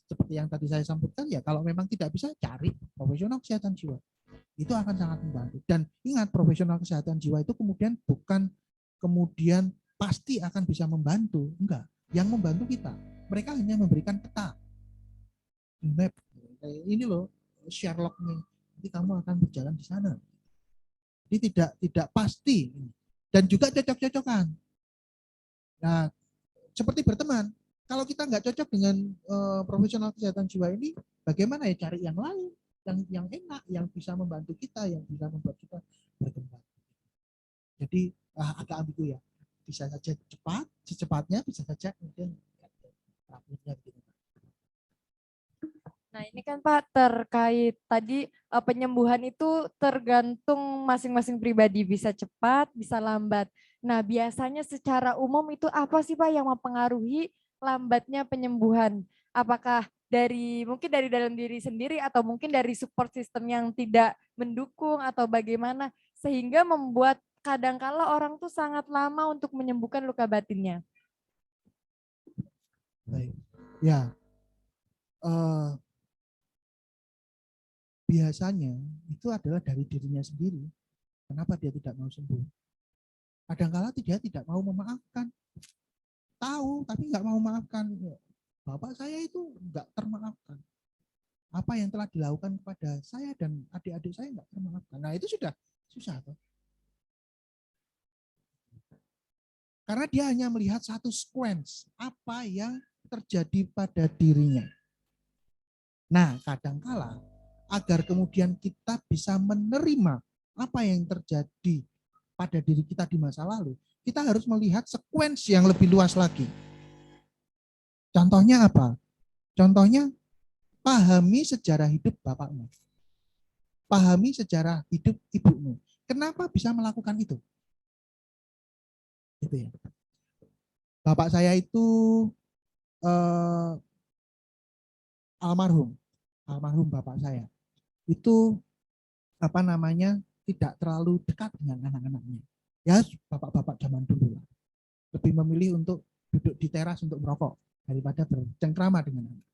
Seperti yang tadi saya sampaikan, ya kalau memang tidak bisa, cari profesional kesehatan jiwa. Itu akan sangat membantu. Dan ingat, profesional kesehatan jiwa itu kemudian bukan kemudian pasti akan bisa membantu. Enggak. Yang membantu kita. Mereka hanya memberikan peta. Map. Ini loh Sherlock nih. Nanti kamu akan berjalan di sana. Jadi tidak pasti. Dan juga cocok-cocokan. Nah, seperti berteman. Kalau kita nggak cocok dengan profesional kesehatan jiwa ini, bagaimana ya cari yang lain, yang enak, yang bisa membantu kita, yang bisa membuat kita berkembang. Jadi agak ambigu ya. Bisa saja cepat, secepatnya, bisa saja kemudian praktiknya gitu. Nah, ini kan Pak terkait tadi penyembuhan itu tergantung masing-masing pribadi, bisa cepat, bisa lambat. Nah, biasanya secara umum itu apa sih Pak yang mempengaruhi lambatnya penyembuhan? Apakah mungkin dari dalam diri sendiri atau mungkin dari support system yang tidak mendukung atau bagaimana sehingga membuat kadangkala orang tuh sangat lama untuk menyembuhkan luka batinnya? Baik. Ya. Biasanya itu adalah dari dirinya sendiri. Kenapa dia tidak mau sembuh? Kadang-kala dia tidak mau memaafkan. Tahu, tapi nggak mau memaafkan. Bapak saya itu nggak termaafkan. Apa yang telah dilakukan kepada saya dan adik-adik saya nggak termaafkan. Nah, itu sudah susah. Toh. Karena dia hanya melihat satu sequence. Apa yang terjadi pada dirinya. Nah, kadang-kala agar kemudian kita bisa menerima apa yang terjadi pada diri kita di masa lalu, kita harus melihat sekuensi yang lebih luas lagi. Contohnya apa? Contohnya, pahami sejarah hidup bapakmu. Pahami sejarah hidup ibumu. Kenapa bisa melakukan itu? Gitu ya. Bapak saya itu almarhum bapak saya. Itu tidak terlalu dekat dengan anak-anaknya. Ya, bapak-bapak zaman dulu lebih memilih untuk duduk di teras untuk merokok daripada bercengkrama dengan anak.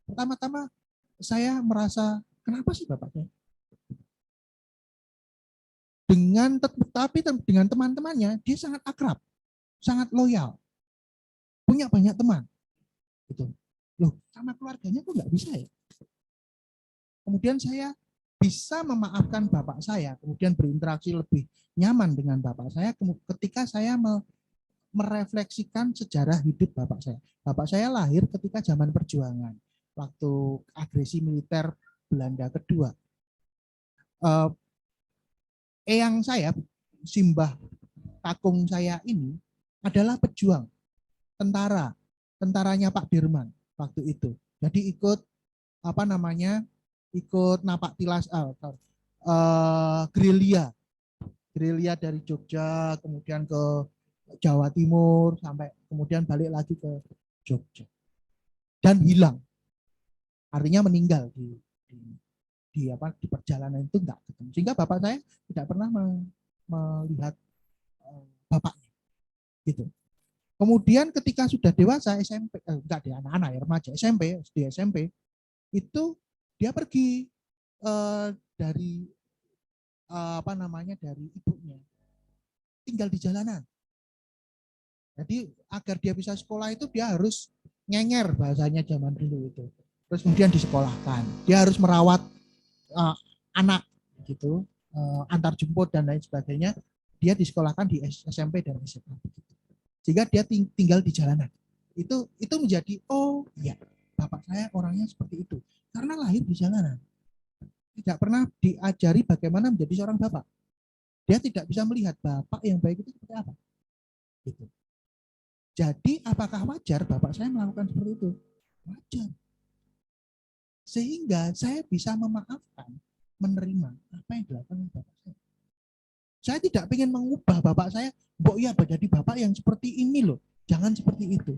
Pertama-tama saya merasa, kenapa sih bapaknya? Tapi dengan teman-temannya dia sangat akrab, sangat loyal, punya banyak teman. Gitu. Loh, sama keluarganya kok nggak bisa ya? Kemudian saya bisa memaafkan bapak saya, kemudian berinteraksi lebih nyaman dengan bapak saya ketika saya merefleksikan sejarah hidup bapak saya. Bapak saya lahir ketika zaman perjuangan, waktu agresi militer Belanda kedua. Eyang saya, simbah kakung saya ini adalah pejuang, tentaranya Pak Dirman waktu itu. Jadi ikut napak tilas gerilya dari Jogja kemudian ke Jawa Timur sampai kemudian balik lagi ke Jogja dan hilang, artinya meninggal di perjalanan itu enggak ketemu, sehingga bapak saya tidak pernah melihat bapaknya gitu. Kemudian ketika sudah dewasa SMP, enggak dia anak-anak ya remaja SMP, SD SMP itu dia pergi dari apa namanya dari ibunya, tinggal di jalanan. Jadi agar dia bisa sekolah itu dia harus nyenger bahasanya zaman dulu itu. Terus kemudian disekolahkan. Dia harus merawat anak gitu, antar jemput dan lain sebagainya. Dia disekolahkan di SMP dan SMA. Sehingga dia tinggal di jalanan. Itu menjadi oh iya, bapak saya orangnya seperti itu. Karena lahir di jalanan. Tidak pernah diajari bagaimana menjadi seorang bapak. Dia tidak bisa melihat bapak yang baik itu seperti apa. Gitu. Jadi apakah wajar bapak saya melakukan seperti itu? Wajar. Sehingga saya bisa memaafkan, menerima apa yang dilakukan oleh bapak saya. Saya tidak ingin mengubah bapak saya, mbok ya jadi bapak yang seperti ini loh. Jangan seperti itu.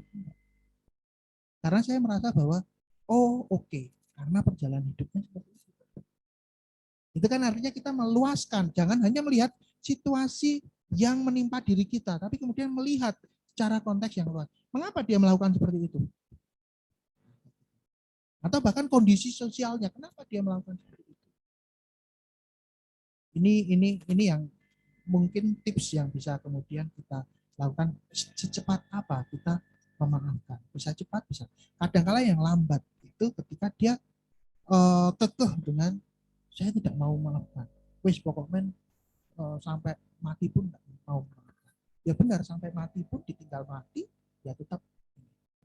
Karena saya merasa bahwa, oh oke, karena perjalanan hidupnya seperti itu. Itu kan artinya kita meluaskan, jangan hanya melihat situasi yang menimpa diri kita, tapi kemudian melihat secara konteks yang luas. Mengapa dia melakukan seperti itu? Atau bahkan kondisi sosialnya, kenapa dia melakukan seperti itu? Ini yang mungkin tips yang bisa kemudian kita lakukan secepat apa kita memaafkan. Bisa cepat, bisa. Kadang-kala yang lambat itu ketika dia kekeh dengan saya tidak mau memaafkan. Wis pokoknya sampai mati pun tidak mau memaafkan. Ya benar, sampai mati pun ditinggal mati, ya tetap.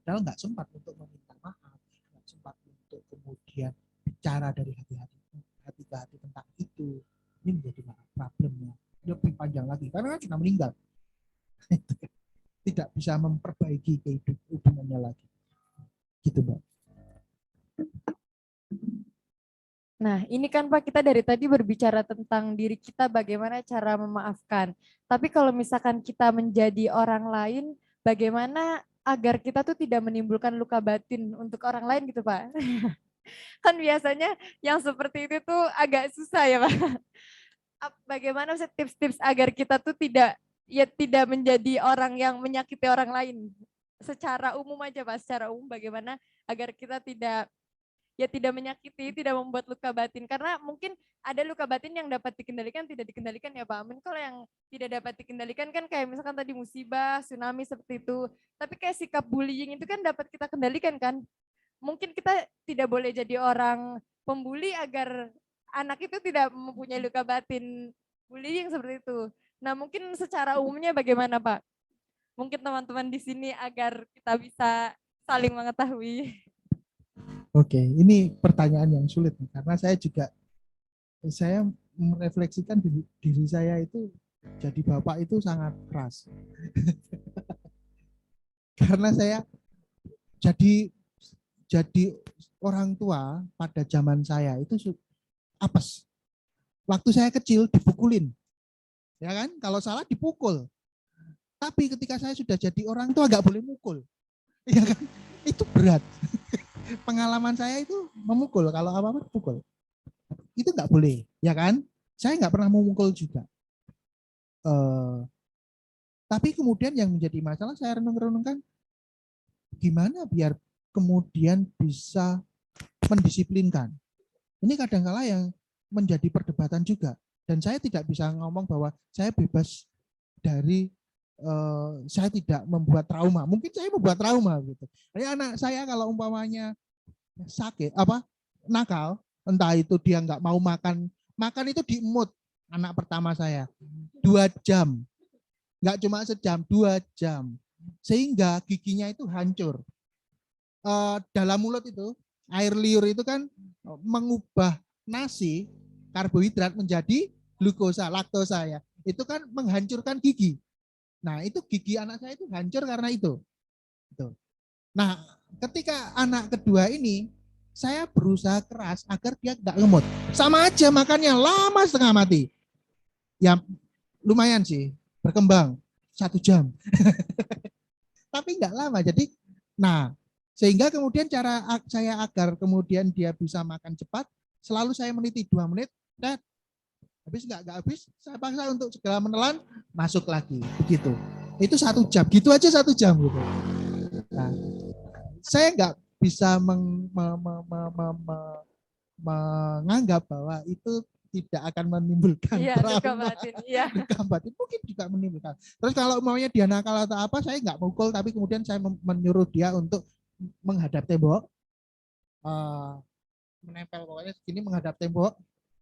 Padahal nggak sempat untuk meminta maaf, nggak sempat untuk kemudian bicara dari hati ke hati tentang itu. Ini menjadi problemnya. Lebih panjang lagi, karena kan sudah meninggal. Tidak bisa memperbaiki kehidupan hubungannya lagi. Gitu, Mbak. Nah, ini kan Pak, kita dari tadi berbicara tentang diri kita, bagaimana cara memaafkan. Tapi kalau misalkan kita menjadi orang lain, bagaimana agar kita tuh tidak menimbulkan luka batin untuk orang lain gitu Pak? Kan biasanya yang seperti itu tuh agak susah ya Pak. Bagaimana tips-tips agar kita tuh tidak menjadi orang yang menyakiti orang lain? Secara umum aja Pak, secara umum bagaimana agar kita tidak menyakiti, tidak membuat luka batin. Karena mungkin ada luka batin yang dapat dikendalikan, tidak dikendalikan ya Pak Amin. Kalau yang tidak dapat dikendalikan kan kayak misalkan tadi musibah, tsunami seperti itu. Tapi kayak sikap bullying itu kan dapat kita kendalikan kan. Mungkin kita tidak boleh jadi orang pembuli agar anak itu tidak mempunyai luka batin bullying seperti itu. Nah mungkin secara umumnya bagaimana Pak? Mungkin teman-teman di sini agar kita bisa saling mengetahui. Oke, ini pertanyaan yang sulit karena saya merefleksikan diri saya itu jadi bapak itu sangat keras. Karena saya jadi orang tua pada zaman saya itu apes. Waktu saya kecil dipukulin. Ya kan? Kalau salah dipukul. Tapi ketika saya sudah jadi orang tua nggak boleh mukul. Ya kan? Itu berat. Pengalaman saya itu memukul, kalau apa-apa pukul. Itu nggak boleh, ya kan? Saya nggak pernah memukul juga. Tapi kemudian yang menjadi masalah saya renung-renungkan, gimana biar kemudian bisa mendisiplinkan. Ini kadang-kala yang menjadi perdebatan juga. Dan saya tidak bisa ngomong bahwa saya bebas dari saya tidak membuat trauma. Mungkin saya membuat trauma gitu. Jadi anak saya kalau umpamanya sakit nakal, entah itu dia nggak mau makan itu diemut. Anak pertama saya 2 jam, nggak cuma sejam, 2 jam, sehingga giginya itu hancur. Dalam mulut itu air liur itu kan mengubah nasi karbohidrat menjadi glukosa, laktosa ya. Itu kan menghancurkan gigi. Nah, itu gigi anak saya itu hancur karena itu. Nah, ketika anak kedua ini, saya berusaha keras agar dia nggak ngemut. Sama aja makannya lama setengah mati. Ya, lumayan sih, berkembang 1 jam. Tapi nggak lama. Jadi, sehingga kemudian cara saya agar kemudian dia bisa makan cepat, selalu saya meniti 2 menit, Habis nggak habis, saya paksa untuk segera menelan, masuk lagi, begitu. Itu 1 jam, gitu aja 1 jam gitu. Nah, saya nggak bisa menganggap bahwa itu tidak akan menimbulkan Iya, luka trauma. batin. Iya. Luka batin mungkin juga menimbulkan. Terus kalau maunya dia nakal atau apa, saya nggak mukul, tapi kemudian saya menyuruh dia untuk menghadap tembok, menempel pokoknya segini menghadap tembok.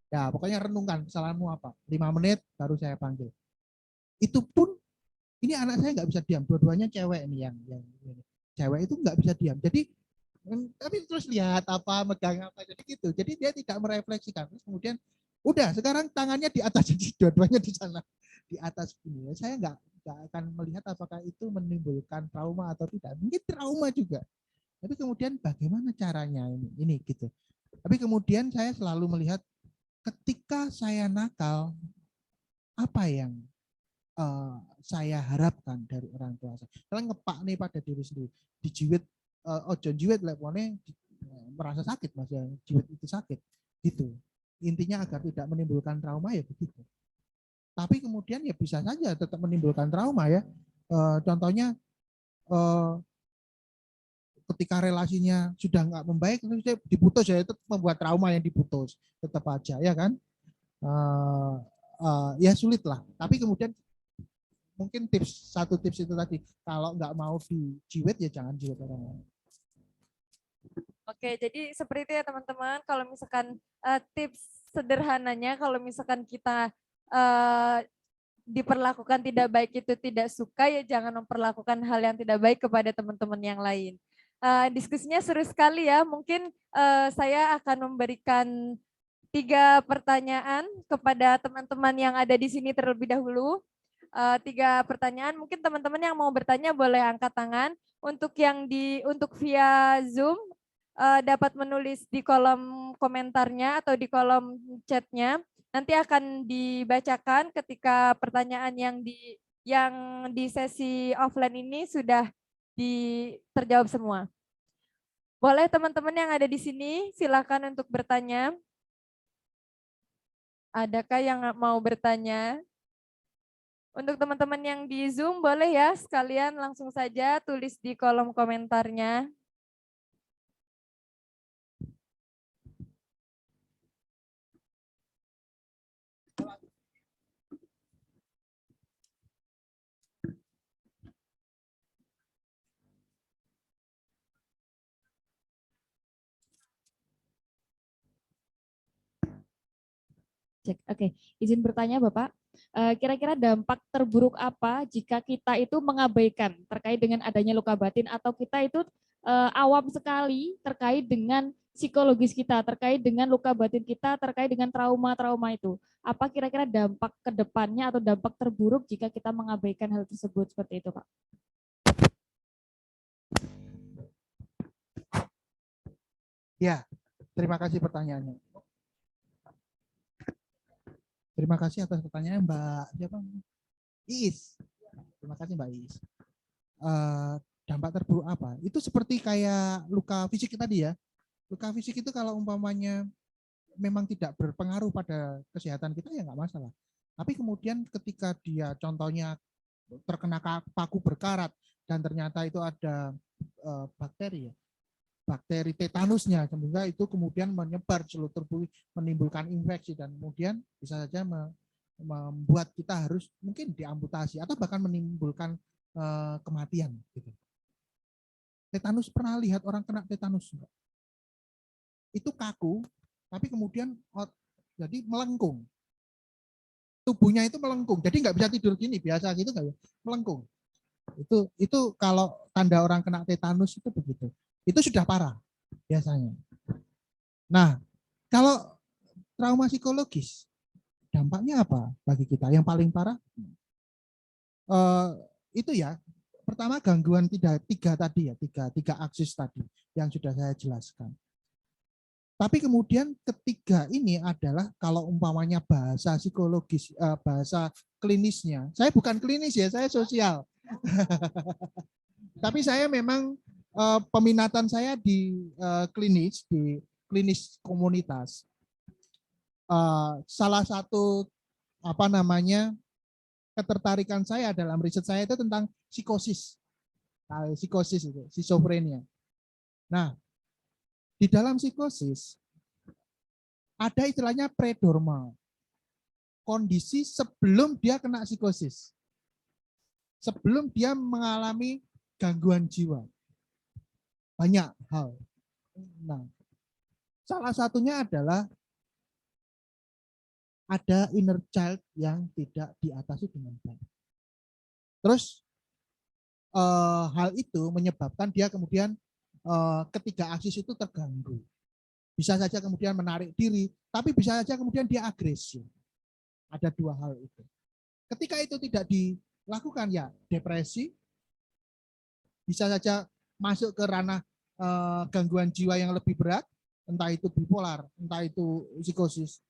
Ya pokoknya renungkan kesalahanmu apa. 5 menit baru saya panggil. Itu pun ini anak saya nggak bisa diam. Dua-duanya cewek nih yang cewek itu nggak bisa diam. Jadi tapi terus lihat apa, megang apa, jadi gitu. Jadi dia tidak merefleksikan. Terus kemudian udah sekarang tangannya di atas, jadi dua-duanya di sana di atas ini. Saya nggak akan melihat apakah itu menimbulkan trauma atau tidak. Mungkin trauma juga. Tapi kemudian bagaimana caranya ini gitu. Tapi kemudian saya selalu melihat ketika saya nakal, apa yang saya harapkan dari orang tua saya. Kalian ngepak nih pada diri sendiri, dijiwit, ojo jiwit lepone merasa sakit, mas ya, jiwit itu sakit, gitu. Intinya agar tidak menimbulkan trauma ya begitu. Tapi kemudian ya bisa saja tetap menimbulkan trauma ya. Contohnya ketika relasinya sudah nggak membaik, diputus ya, itu membuat trauma yang diputus, tetap aja ya kan. Ya sulit lah. Tapi kemudian mungkin satu tips itu tadi, kalau nggak mau dijiwet ya jangan jiwet orang lain. Oke, jadi seperti itu ya teman-teman. Kalau misalkan tips sederhananya, kalau misalkan kita diperlakukan tidak baik itu tidak suka, ya jangan memperlakukan hal yang tidak baik kepada teman-teman yang lain. Diskusinya seru sekali ya. Mungkin saya akan memberikan 3 pertanyaan kepada teman-teman yang ada di sini terlebih dahulu. 3 pertanyaan. Mungkin teman-teman yang mau bertanya boleh angkat tangan. Untuk via Zoom dapat menulis di kolom komentarnya atau di kolom chatnya. Nanti akan dibacakan ketika pertanyaan yang di sesi offline ini sudah terjawab semua. Boleh teman-teman yang ada di sini silakan untuk bertanya. Adakah yang mau bertanya? Untuk teman-teman yang di Zoom boleh ya sekalian langsung saja tulis di kolom komentarnya. Oke, izin bertanya Bapak, kira-kira dampak terburuk apa jika kita itu mengabaikan terkait dengan adanya luka batin atau kita itu awam sekali terkait dengan psikologis kita, terkait dengan luka batin kita, terkait dengan trauma-trauma itu. Apa kira-kira dampak ke depannya atau dampak terburuk jika kita mengabaikan hal tersebut seperti itu Pak? Ya, terima kasih pertanyaannya. Terima kasih atas pertanyaannya Mbak siapa? Iis. Terima kasih Mbak Iis. Dampak terburuk apa? Itu seperti kayak luka fisik tadi ya. Luka fisik itu kalau umpamanya memang tidak berpengaruh pada kesehatan kita ya nggak masalah. Tapi kemudian ketika dia contohnya terkena paku berkarat dan ternyata itu ada bakteri ya, bakteri tetanusnya, sehingga itu kemudian menyebar seluruh tubuh, menimbulkan infeksi dan kemudian bisa saja membuat kita harus mungkin diamputasi atau bahkan menimbulkan kematian. Gitu. Tetanus, pernah lihat orang kena tetanus? Itu kaku, tapi kemudian jadi melengkung. Tubuhnya itu melengkung, jadi nggak bisa tidur gini biasa gitu, nggak melengkung. Itu kalau tanda orang kena tetanus itu begitu. Itu sudah parah biasanya. Nah, kalau trauma psikologis, dampaknya apa bagi kita? Yang paling parah itu ya, pertama gangguan tiga tadi ya, tiga aksis tadi yang sudah saya jelaskan. Tapi kemudian ketiga ini adalah kalau umpamanya bahasa psikologis, bahasa klinisnya. Saya bukan klinis ya, saya sosial. Tapi saya memang peminatan saya di klinis komunitas. Salah satu ketertarikan saya dalam riset saya itu tentang psikosis. Nah, psikosis itu, schizophrenia. Nah, di dalam psikosis ada istilahnya predormal. Kondisi sebelum dia kena psikosis. Sebelum dia mengalami gangguan jiwa. Banyak hal. Nah, salah satunya adalah ada inner child yang tidak diatasi dengan baik. Terus hal itu menyebabkan dia kemudian ketiga aksis itu terganggu. Bisa saja kemudian menarik diri, tapi bisa saja kemudian dia agresif. Ada dua hal itu. Ketika itu tidak dilakukan ya depresi, bisa saja masuk ke ranah gangguan jiwa yang lebih berat, entah itu bipolar, entah itu psikosis.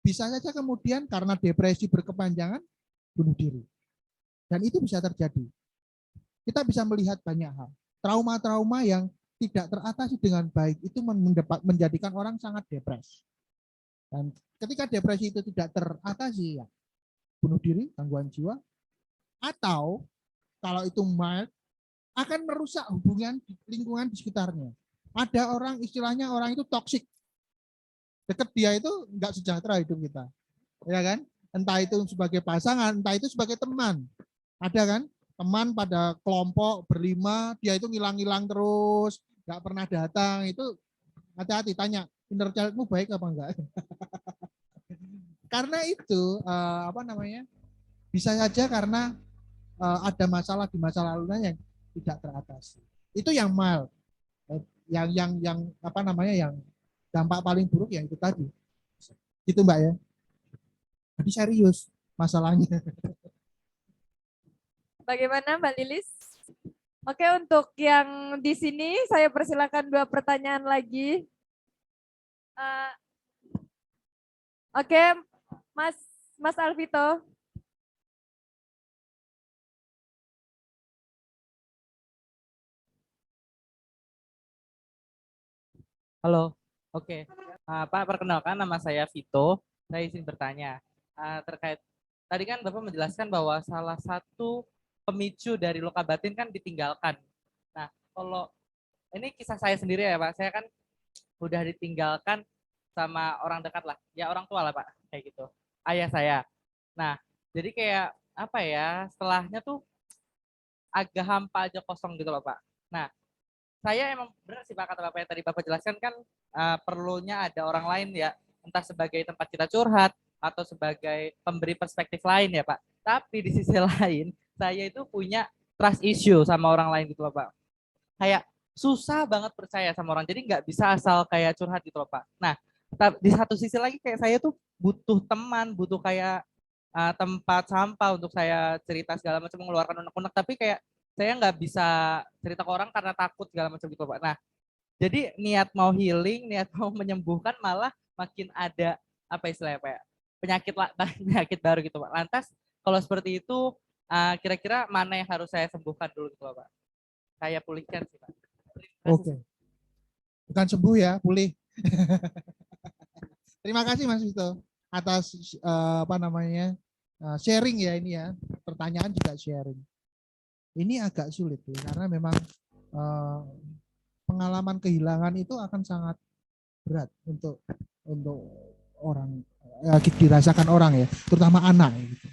Bisa saja kemudian karena depresi berkepanjangan bunuh diri. Dan itu bisa terjadi. Kita bisa melihat banyak hal. Trauma-trauma yang tidak teratasi dengan baik itu menjadikan orang sangat depres. Dan ketika depresi itu tidak teratasi ya bunuh diri, gangguan jiwa, atau kalau itu mild akan merusak hubungan lingkungan di sekitarnya. Ada orang istilahnya orang itu toksik. Dekat dia itu enggak sejahtera hidup kita. Ya kan? Entah itu sebagai pasangan, entah itu sebagai teman. Ada kan? Teman pada kelompok berlima, dia itu ngilang-ngilang terus, enggak pernah datang. Itu hati-hati tanya, inner child-mu baik apa enggak? Karena itu bisa saja karena ada masalah di masa lalunya yang tidak teratasi. Itu yang mild. Yang yang dampak paling buruk yang itu tadi. Itu Mbak ya. Jadi serius masalahnya. Bagaimana Mbak Lilis? Oke, untuk yang di sini saya persilakan 2 pertanyaan lagi. Oke, Mas Alvito. Halo, oke. Pak, perkenalkan nama saya Vito. Saya izin bertanya terkait tadi kan Bapak menjelaskan bahwa salah satu pemicu dari luka batin kan ditinggalkan. Nah, kalau ini kisah saya sendiri ya Pak, saya kan udah ditinggalkan sama orang dekat lah, ya orang tua lah Pak, kayak gitu. Ayah saya. Nah, jadi kayak apa ya, setelahnya tuh agak hampa aja kosong gitu loh Pak. Nah, saya emang benar sih Pak kata Bapak yang tadi Bapak jelaskan kan perlunya ada orang lain ya, entah sebagai tempat kita curhat atau sebagai pemberi perspektif lain ya Pak. Tapi di sisi lain saya itu punya trust issue sama orang lain gitu loh Pak. Kayak susah banget percaya sama orang, jadi nggak bisa asal kayak curhat gitu loh Pak. Nah di satu sisi lagi kayak saya tuh butuh teman, butuh kayak tempat sampah untuk saya cerita segala macam, mengeluarkan unek-unek, tapi kayak saya nggak bisa cerita ke orang karena takut segala macam gitu Pak. Nah, jadi niat mau healing, niat mau menyembuhkan malah makin ada apa istilahnya Pak, penyakit baru gitu Pak. Lantas kalau seperti itu kira-kira mana yang harus saya sembuhkan dulu gitu Pak? Saya pulihkan sih Pak. Oke. Bukan sembuh ya, pulih. Terima kasih Mas Vito atas sharing ya ini ya. Pertanyaan juga sharing. Ini agak sulit ya, karena memang pengalaman kehilangan itu akan sangat berat untuk orang, dirasakan orang ya, terutama anak gitu.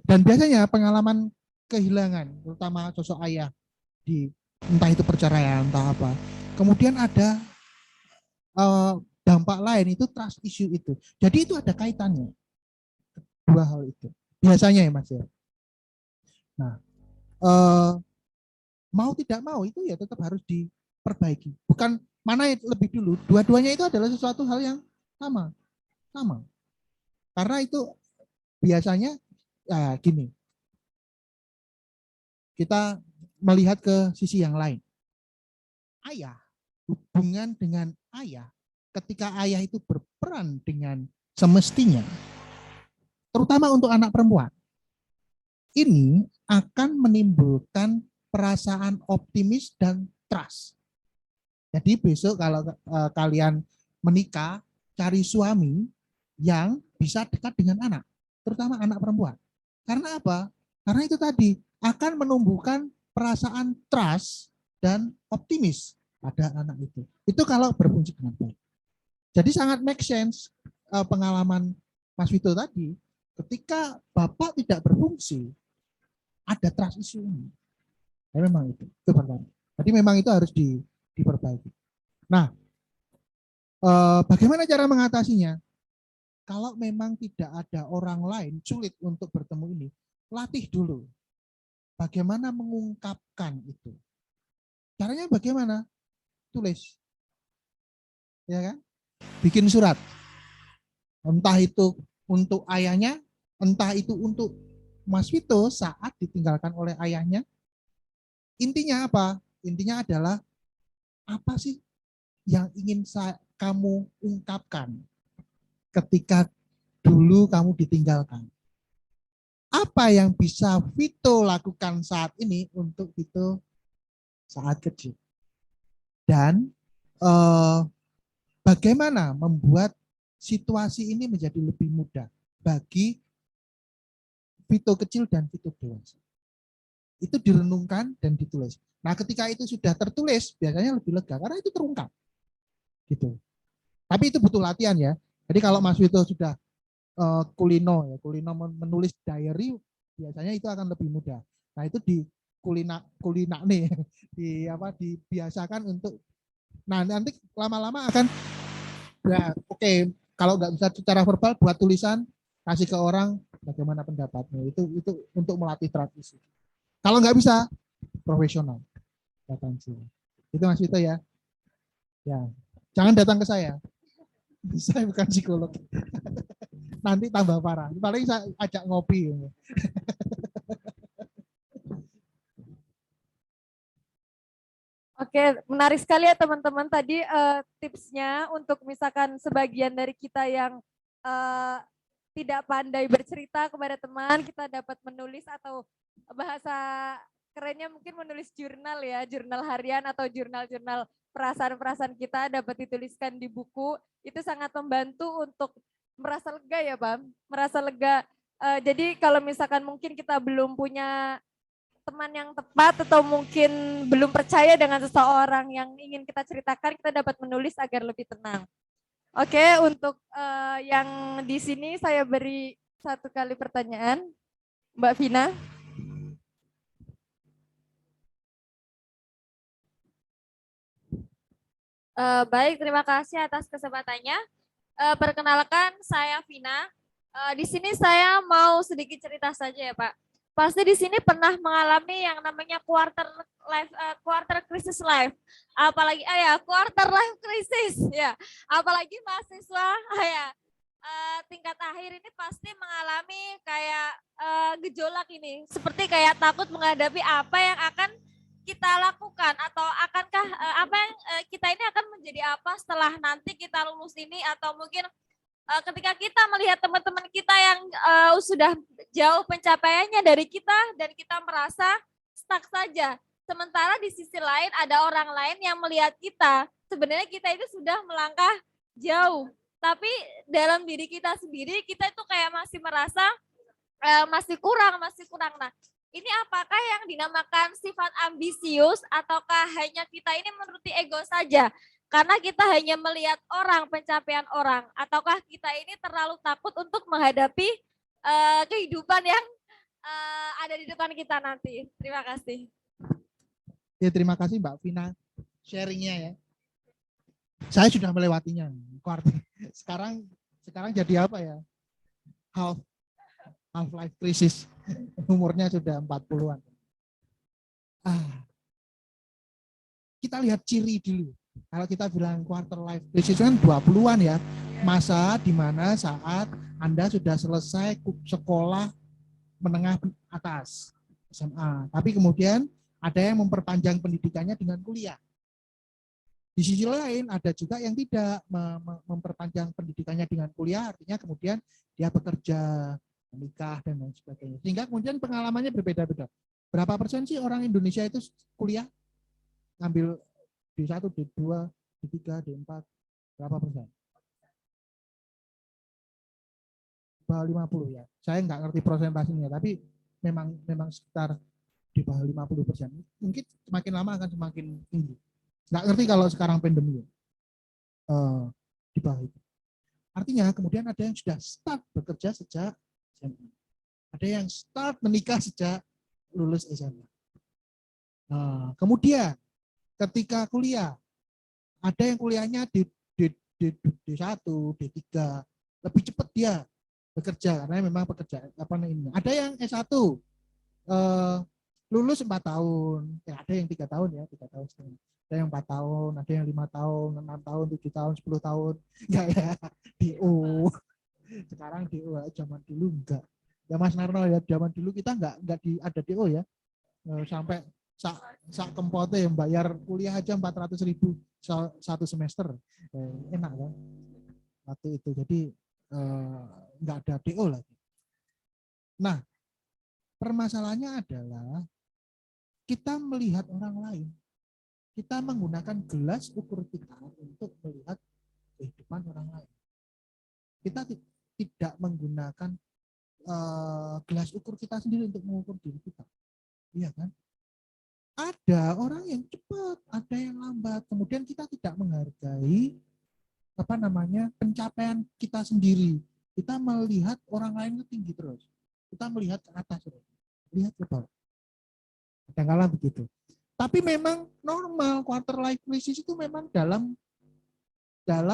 Dan biasanya pengalaman kehilangan, terutama sosok ayah di entah itu perceraian, entah apa. Kemudian ada dampak lain itu trust issue itu. Jadi itu ada kaitannya dua hal itu. Biasanya ya Mas ya. Nah, mau tidak mau itu ya tetap harus diperbaiki. Bukan mana yang lebih dulu, dua-duanya itu adalah sesuatu hal yang sama. Karena itu biasanya ya gini. Kita melihat ke sisi yang lain. Ayah, hubungan dengan ayah, ketika ayah itu berperan dengan semestinya, terutama untuk anak perempuan, ini akan menimbulkan perasaan optimis dan trust. Jadi besok kalau kalian menikah, cari suami yang bisa dekat dengan anak, terutama anak perempuan. Karena apa? Karena itu tadi akan menumbuhkan perasaan trust dan optimis pada anak itu. Itu kalau berfungsi dengan baik. Jadi sangat make sense pengalaman Mas Vito tadi, ketika Bapak tidak berfungsi, ada trust issue ini. Ya, memang itu pertama. Jadi memang itu harus diperbaiki. Nah, bagaimana cara mengatasinya? Kalau memang tidak ada orang lain sulit untuk bertemu ini, latih dulu. Bagaimana mengungkapkan itu? Caranya bagaimana? Tulis. Ya kan? Bikin surat. Entah itu untuk ayahnya, entah itu untuk Mas Vito saat ditinggalkan oleh ayahnya. Intinya apa? Intinya adalah apa sih yang ingin kamu ungkapkan ketika dulu kamu ditinggalkan? Apa yang bisa Vito lakukan saat ini untuk Vito saat kecil? Dan bagaimana membuat situasi ini menjadi lebih mudah bagi Vito kecil dan Vito dewasa? Itu direnungkan dan ditulis. Nah, ketika itu sudah tertulis, biasanya lebih lega karena itu terungkap. Gitu. Tapi itu butuh latihan ya. Jadi kalau Mas Vito sudah kulino menulis diary, biasanya itu akan lebih mudah. Nah, itu di kulina nih dibiasakan untuk nanti lama-lama akan ya oke, kalau nggak bisa secara verbal buat tulisan kasih ke orang bagaimana pendapatnya, itu untuk melatih tradisi. Kalau nggak bisa profesional datang sini. Itu Mas Vito ya. Ya, jangan datang ke saya. Saya bukan psikolog. Nanti tambah parah. Paling saya ajak ngopi. Oke, menarik sekali ya teman-teman tadi tipsnya untuk misalkan sebagian dari kita yang tidak pandai bercerita kepada teman, kita dapat menulis atau bahasa kerennya mungkin menulis jurnal ya, jurnal harian atau jurnal-jurnal perasaan-perasaan kita dapat dituliskan di buku, itu sangat membantu untuk merasa lega ya Bang, merasa lega. Jadi kalau misalkan mungkin kita belum punya teman yang tepat atau mungkin belum percaya dengan seseorang yang ingin kita ceritakan, kita dapat menulis agar lebih tenang. Oke, untuk yang di sini saya beri satu kali pertanyaan, Mbak Vina. Baik, terima kasih atas kesempatannya. Perkenalkan, saya Vina. Di sini saya mau sedikit cerita saja ya Pak. Pasti di sini pernah mengalami yang namanya quarter crisis life. Apalagi quarter life crisis ya. Apalagi mahasiswa ya. Tingkat akhir ini pasti mengalami kayak gejolak ini. Seperti kayak takut menghadapi apa yang akan kita lakukan atau akankah apa yang kita ini akan menjadi apa setelah nanti kita lulus ini, atau mungkin ketika kita melihat teman-teman kita yang sudah jauh pencapaiannya dari kita dan kita merasa stuck saja. Sementara di sisi lain ada orang lain yang melihat kita, sebenarnya kita itu sudah melangkah jauh. Tapi dalam diri kita sendiri, kita itu kayak masih merasa masih kurang. Nah, ini apakah yang dinamakan sifat ambisius ataukah hanya kita ini menuruti ego saja? Karena kita hanya melihat orang, pencapaian orang, ataukah kita ini terlalu takut untuk menghadapi kehidupan yang ada di depan kita nanti? Terima kasih. Ya, terima kasih Mbak Vina sharingnya ya. Saya sudah melewatinya. Sekarang jadi apa ya? Half life crisis. Umurnya sudah 40-an. Kita lihat ciri dulu. Kalau kita bilang quarter life crisis kan 20-an ya. Masa di mana saat Anda sudah selesai sekolah menengah atas, SMA. Tapi kemudian ada yang memperpanjang pendidikannya dengan kuliah. Di sisi lain ada juga yang tidak memperpanjang pendidikannya dengan kuliah, artinya kemudian dia bekerja, menikah dan lain sebagainya. Sehingga kemudian pengalamannya berbeda-beda. Berapa persen sih orang Indonesia itu kuliah? Ngambil D1, D2, D3, D4, berapa persen? bawah 50 ya. Saya nggak ngerti persentasenya, tapi memang sekitar di bawah 50%. Mungkin semakin lama akan semakin tinggi. Nggak ngerti kalau sekarang pandemi ya. Di bawah itu. Artinya kemudian ada yang sudah start bekerja sejak SMA. Ada yang start menikah sejak lulus SMA. Kemudian ketika kuliah, ada yang kuliahnya di D1, D3, lebih cepat dia bekerja karena memang pekerjaan apa ini. Ada yang S1 lulus 4 tahun, ya ada yang 3 tahun ya, 3 tahun setengah. Ada yang 4 tahun, ada yang 5 tahun, 6 tahun, 7 tahun, 10 tahun. Enggak ya, DO. Sekarang DO, zaman dulu enggak. Ya Mas Narno ya, zaman dulu kita enggak ada DO ya. Sampai sak kempote yang bayar kuliah aja 400.000 satu semester. Enak kan? Waktu itu. Jadi enggak ada DO lagi. Nah, permasalahannya adalah kita melihat orang lain. Kita menggunakan gelas ukur kita untuk melihat kehidupan orang lain. Kita tidak menggunakan gelas ukur kita sendiri untuk mengukur diri kita. Iya kan? Ada orang yang cepat, ada yang lambat. Kemudian kita tidak menghargai pencapaian kita sendiri. Kita melihat orang lain itu tinggi terus. Kita melihat ke atas terus. Lihat ke bawah. Kadang-kadang begitu. Tapi memang normal quarter life crisis itu memang dalam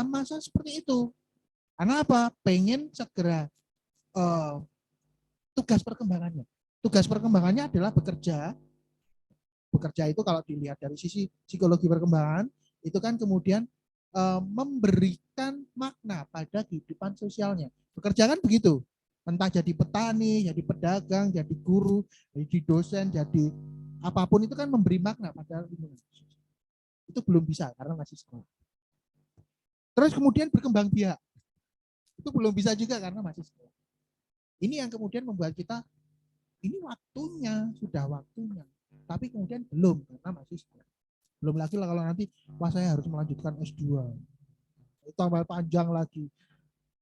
masa seperti itu. Karena apa? Pengen segera tugas perkembangannya. Tugas perkembangannya adalah bekerja. Bekerja itu kalau dilihat dari sisi psikologi perkembangan, itu kan kemudian memberikan makna pada kehidupan sosialnya. Bekerja kan begitu. Entah jadi petani, jadi pedagang, jadi guru, jadi dosen, jadi apapun itu kan memberi makna pada lingkungan. Itu belum bisa karena masih sekolah. Terus kemudian berkembang biak. Itu belum bisa juga karena masih sekolah. Ini yang kemudian membuat kita, ini waktunya, sudah waktunya. Tapi kemudian belum karena masih sekolah. Belum lagi lah kalau nanti, wah saya harus melanjutkan S2. Tambah panjang lagi.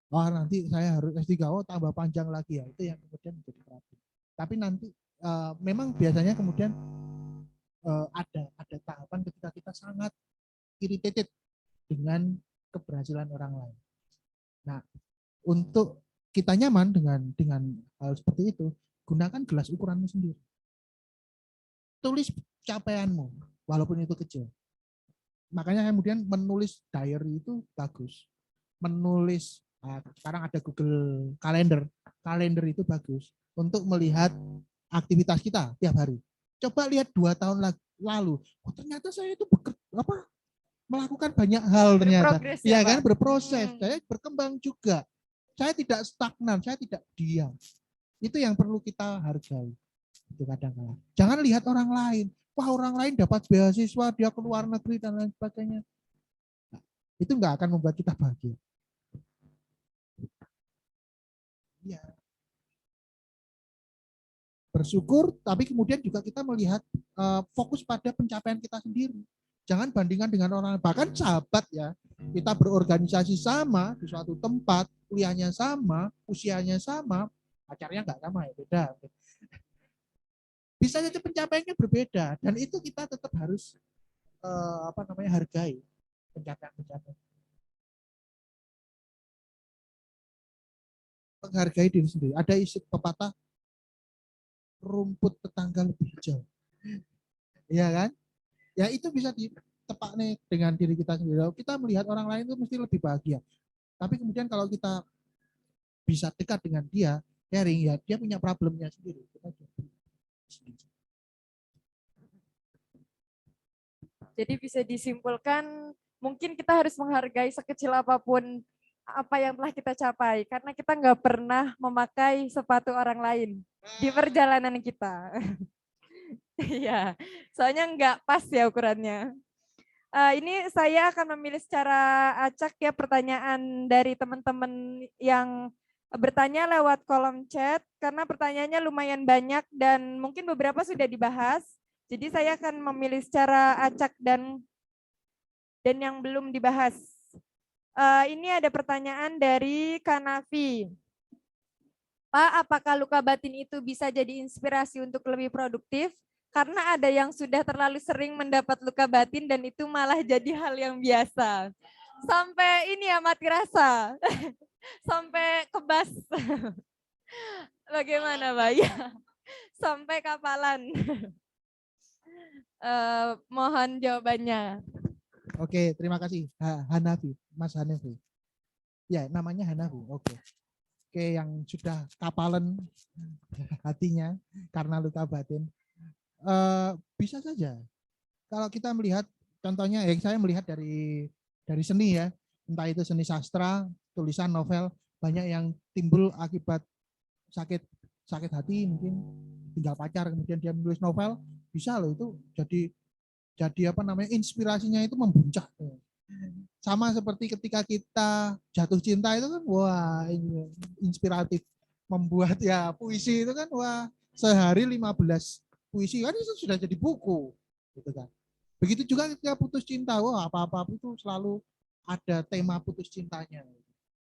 Wah nanti saya harus S3, tambah panjang lagi ya. Itu yang kemudian menjadi problem. Tapi nanti memang biasanya kemudian ada tahapan ketika kita sangat irritated dengan keberhasilan orang lain. Nah, untuk kita nyaman dengan hal seperti itu, gunakan gelas ukuranmu sendiri. Tulis capaianmu, walaupun itu kecil. Makanya kemudian menulis diary itu bagus. Menulis, sekarang ada Google Kalender itu bagus untuk melihat aktivitas kita tiap hari. Coba lihat 2 tahun lalu, ternyata saya itu melakukan banyak hal ternyata. Iya kan, berproses, saya berkembang juga. Saya tidak stagnan, saya tidak diam. Itu yang perlu kita hargai. Itu kadang-kadang. Jangan lihat orang lain. Wah, orang lain dapat beasiswa, dia ke luar negeri dan lain sebagainya. Nah, itu nggak akan membuat kita bahagia. Ya. Bersyukur, tapi kemudian juga kita melihat fokus pada pencapaian kita sendiri. Jangan bandingkan dengan orang lain. Bahkan sahabat ya, kita berorganisasi sama di suatu tempat, kuliahnya sama, usianya sama, pacarnya nggak sama ya, beda. Bisa saja pencapaiannya berbeda dan itu kita tetap harus hargai pencapaian. Menghargai diri sendiri. Ada isi pepatah rumput tetangga lebih hijau. Iya kan? Ya itu bisa ditepak nih dengan diri kita sendiri. Kita melihat orang lain itu mesti lebih bahagia. Tapi kemudian kalau kita bisa dekat dengan dia, sharing ya, dia punya problemnya sendiri. Jadi bisa disimpulkan mungkin kita harus menghargai sekecil apapun apa yang telah kita capai karena kita nggak pernah memakai sepatu orang lain di perjalanan kita. Iya, soalnya nggak pas ya ukurannya. Ini saya akan memilih secara acak ya pertanyaan dari teman-teman yang bertanya lewat kolom chat karena pertanyaannya lumayan banyak dan mungkin beberapa sudah dibahas. Jadi saya akan memilih secara acak dan yang belum dibahas. Ini ada pertanyaan dari Kanavi. Pak, apakah luka batin itu bisa jadi inspirasi untuk lebih produktif? Karena ada yang sudah terlalu sering mendapat luka batin dan itu malah jadi hal yang biasa. Sampai ini ya mati rasa. Sampai kebas. Bagaimana, Pak? Ya. Sampai kapalan. Mohon jawabannya. Oke, terima kasih. Hanafi, Mas Hanafi. Ya, namanya Hanafi. Oke. Oke, yang sudah kapalan hatinya karena luka batin. Bisa saja. Kalau kita melihat contohnya, ya saya melihat dari seni ya, entah itu seni sastra, tulisan, novel, banyak yang timbul akibat sakit hati, mungkin tinggal pacar, kemudian dia menulis novel, bisa loh itu jadi apa namanya, inspirasinya itu membuncah. Sama seperti ketika kita jatuh cinta itu kan, wah inspiratif, membuat ya puisi itu kan, wah sehari 15 puisi kan itu sudah jadi buku gitu kan. Begitu juga ketika putus cinta, wah apa-apa itu selalu ada tema putus cintanya.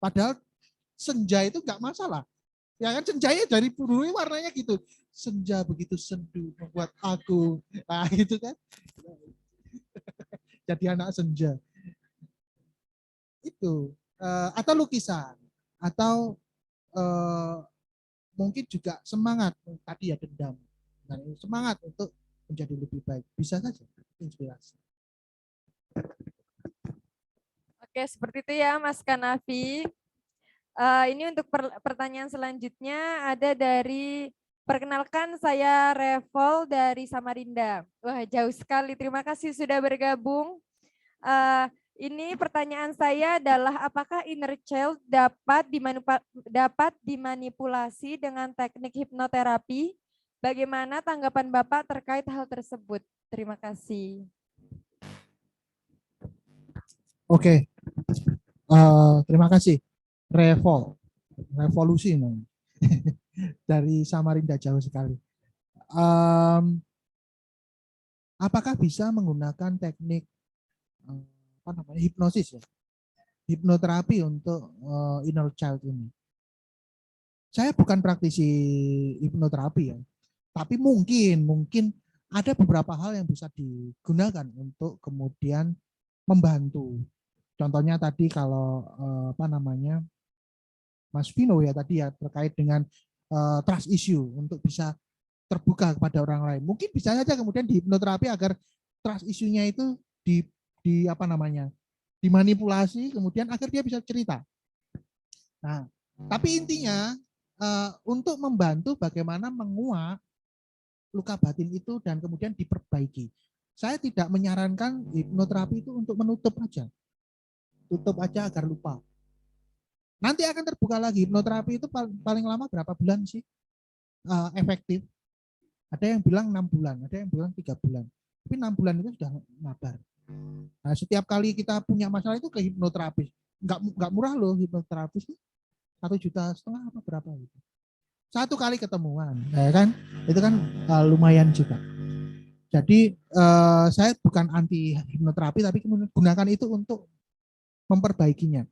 Padahal senja itu enggak masalah. Ya kan, senjanya dari buru warnanya gitu. Senja begitu sendu membuat aku, nah gitu kan. Jadi anak senja. Itu atau lukisan atau mungkin juga semangat tadi ya, dendam. Nah, semangat untuk menjadi lebih baik, bisa saja inspirasi. Oke, seperti itu ya Mas Kanafi. Ini untuk pertanyaan selanjutnya ada dari, perkenalkan saya Revol dari Samarinda. Wah, jauh sekali. Terima kasih sudah bergabung. Ini pertanyaan saya adalah, apakah inner child dapat dimanipulasi dengan teknik hipnoterapi? Bagaimana tanggapan Bapak terkait hal tersebut? Terima kasih. Oke, terima kasih. Revolusi dari Samarinda, jauh sekali. Apakah bisa menggunakan teknik apa namanya, hipnosis ya, hipnoterapi untuk inner child ini? Saya bukan praktisi hipnoterapi ya, tapi mungkin ada beberapa hal yang bisa digunakan untuk kemudian membantu. Contohnya tadi kalau apa namanya, Mas Vino ya tadi ya, terkait dengan trust issue, untuk bisa terbuka kepada orang lain. Mungkin bisa saja kemudian di hipnoterapi agar trust issue-nya itu di apa namanya, dimanipulasi, kemudian agar dia bisa cerita. Nah, tapi intinya untuk membantu bagaimana menguak luka batin itu dan kemudian diperbaiki. Saya tidak menyarankan hipnoterapi itu untuk menutup aja. Tutup aja agar lupa. Nanti akan terbuka lagi. Hipnoterapi itu paling lama berapa bulan sih efektif? Ada yang bilang 6 bulan, ada yang bilang 3 bulan. Tapi 6 bulan itu sudah ngabar. Nah, setiap kali kita punya masalah itu ke hipnoterapis. Enggak murah loh hipnoterapis. 1,5 juta apa berapa gitu. 1 kali ketemuan, ya kan? Itu kan lumayan juga. Jadi saya bukan anti hipnoterapi, tapi gunakan itu untuk memperbaikinya,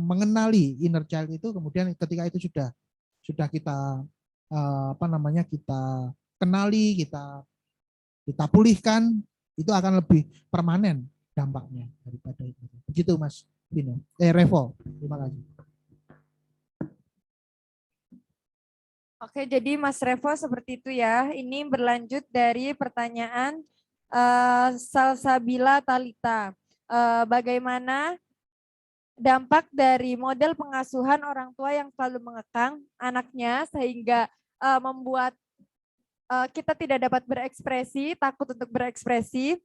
mengenali inner child itu. Kemudian ketika itu sudah kita apa namanya, kita kenali, kita pulihkan, itu akan lebih permanen dampaknya daripada itu. Begitu Mas Vino. Revo, terima kasih. Oke, jadi Mas Revo seperti itu ya. Ini berlanjut dari pertanyaan Salsabila Talita. Bagaimana dampak dari model pengasuhan orang tua yang selalu mengekang anaknya sehingga membuat kita tidak dapat berekspresi, takut untuk berekspresi,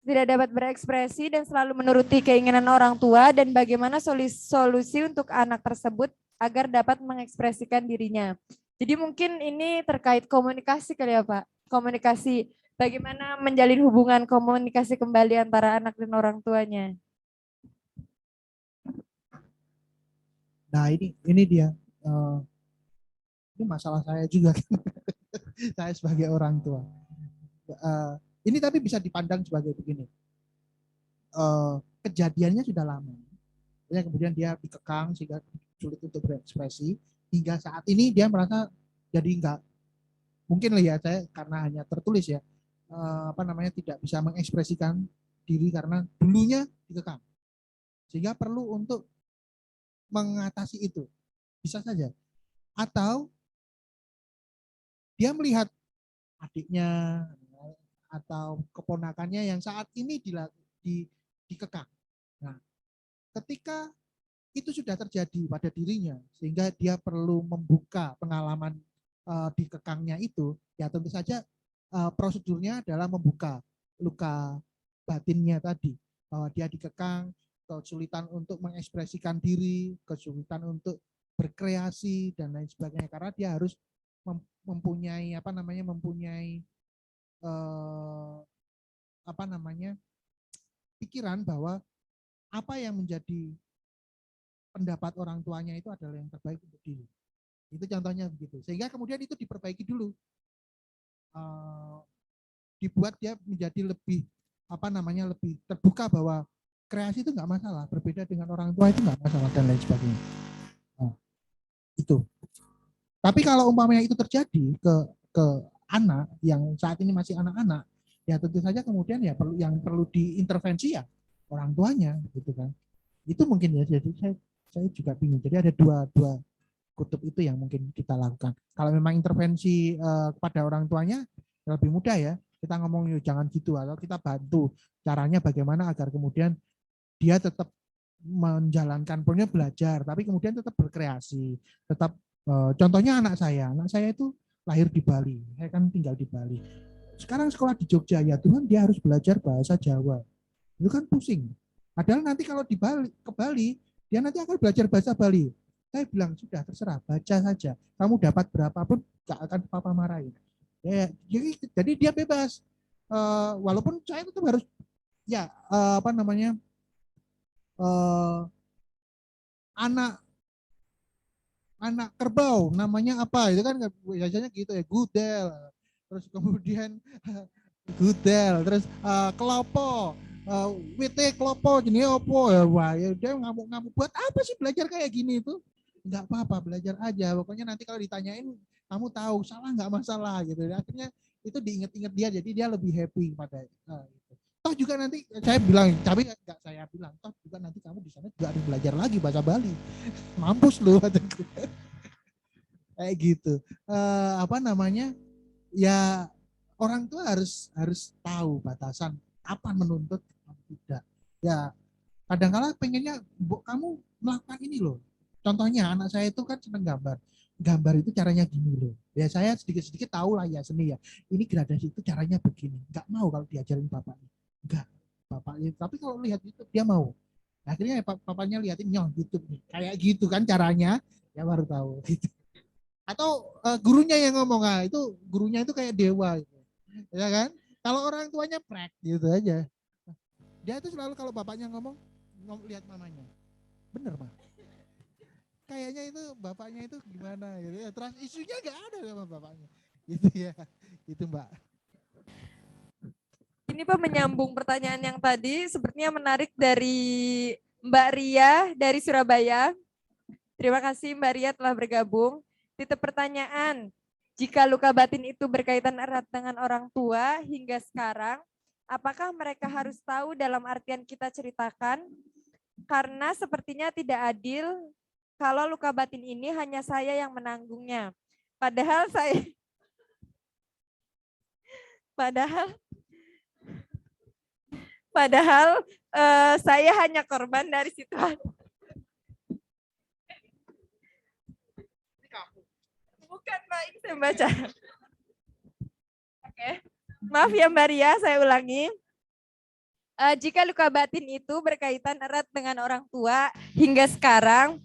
tidak dapat berekspresi dan selalu menuruti keinginan orang tua, dan bagaimana solusi untuk anak tersebut agar dapat mengekspresikan dirinya. Jadi mungkin ini terkait komunikasi kali ya Pak, komunikasi, bagaimana menjalin hubungan komunikasi kembali antara anak dan orang tuanya. Nah ini dia, ini masalah saya juga. Saya sebagai orang tua. Ini tapi bisa dipandang sebagai begini, kejadiannya sudah lama, Akhirnya kemudian dia dikekang sehingga sulit untuk berekspresi. Hingga saat ini dia merasa jadi enggak, mungkin lah ya, saya karena hanya tertulis ya, tidak bisa mengekspresikan diri karena dulunya dikekang. Sehingga perlu untuk mengatasi itu. Bisa saja. Atau dia melihat adiknya atau keponakannya yang saat ini dikekang. Nah, ketika itu sudah terjadi pada dirinya, sehingga dia perlu membuka pengalaman dikekangnya itu, ya tentu saja prosedurnya adalah membuka luka batinnya tadi, bahwa dia dikekang, kesulitan untuk mengekspresikan diri, kesulitan untuk berkreasi dan lain sebagainya, karena dia harus mempunyai pikiran bahwa apa yang menjadi pendapat orang tuanya itu adalah yang terbaik untuk diri. Itu contohnya begitu. Sehingga kemudian itu diperbaiki dulu. Dibuat dia menjadi lebih lebih terbuka bahwa kreasi itu nggak masalah, berbeda dengan orang tua itu nggak masalah dan lain sebagainya. Nah, itu. Tapi kalau umpamanya itu terjadi ke anak yang saat ini masih anak-anak, ya tentu saja kemudian ya perlu diintervensi ya orang tuanya, gitu kan. Itu mungkin ya, jadi saya juga bingung. Jadi ada dua kutub itu yang mungkin kita lakukan. Kalau memang intervensi kepada orang tuanya lebih mudah ya, kita ngomong jangan gitu, atau kita bantu caranya bagaimana agar kemudian dia tetap menjalankan punya belajar, tapi kemudian tetap berkreasi, tetap contohnya anak saya itu lahir di Bali, saya kan tinggal di Bali. Sekarang sekolah di Jogja, ya Tuhan dia harus belajar bahasa Jawa. Itu kan pusing. Padahal nanti kalau ke Bali, dia nanti akan belajar bahasa Bali. Saya bilang sudah terserah, baca saja. Kamu dapat berapapun gak akan papa marahin. Ya, jadi dia bebas. Walaupun saya tetap harus anak kerbau namanya apa itu kan biasanya gitu ya, gudel, terus kemudian gudel, terus kelopo, wite kelopo jenis opo ya, wah ya dia ngamuk-ngamuk, buat apa sih belajar kayak gini itu, nggak apa-apa belajar aja, pokoknya nanti kalau ditanyain kamu tahu, salah nggak masalah gitu. Akhirnya itu diinget-inget dia, jadi dia lebih happy pada itu. Toh juga nanti saya bilang, tapi nggak saya bilang, toh juga nanti kamu di sana juga harus belajar lagi bahasa Bali. Mampus lu kayak gitu. Ya orang tua harus tahu batasan apa menuntut, tidak. Ya kadang-kala pengennya kamu melakukan ini loh. Contohnya anak saya itu kan seneng gambar. Gambar itu caranya gini loh. Ya saya sedikit-sedikit tahu lah ya seni ya. Ini gradasi itu caranya begini. Enggak mau kalau diajarin bapaknya. Enggak. Bapaknya. Tapi kalau lihat YouTube dia mau. Akhirnya papanya liatin YouTube nih. Kayak gitu kan caranya. Ya baru tahu. Gitu. Atau gurunya yang ngomong, itu gurunya itu kayak dewa gitu. Ya kan? Kalau orang tuanya prek gitu aja. Dia itu selalu kalau bapaknya ngomong lihat mamanya. Bener mah. Kayaknya itu bapaknya itu gimana gitu ya. Terus isunya nggak ada sama bapaknya. Gitu ya. Itu Mbak. Ini Pak menyambung pertanyaan yang tadi, sepertinya menarik dari Mbak Ria dari Surabaya. Terima kasih Mbak Ria telah bergabung. Titik pertanyaan, jika luka batin itu berkaitan erat dengan orang tua hingga sekarang, apakah mereka harus tahu dalam artian kita ceritakan? Karena sepertinya tidak adil kalau luka batin ini hanya saya yang menanggungnya. Padahal saya hanya korban dari situasi. Bukan Mbak, ini saya baca. Oke, maaf ya Mbak Ria, saya ulangi. Jika luka batin itu berkaitan erat dengan orang tua hingga sekarang,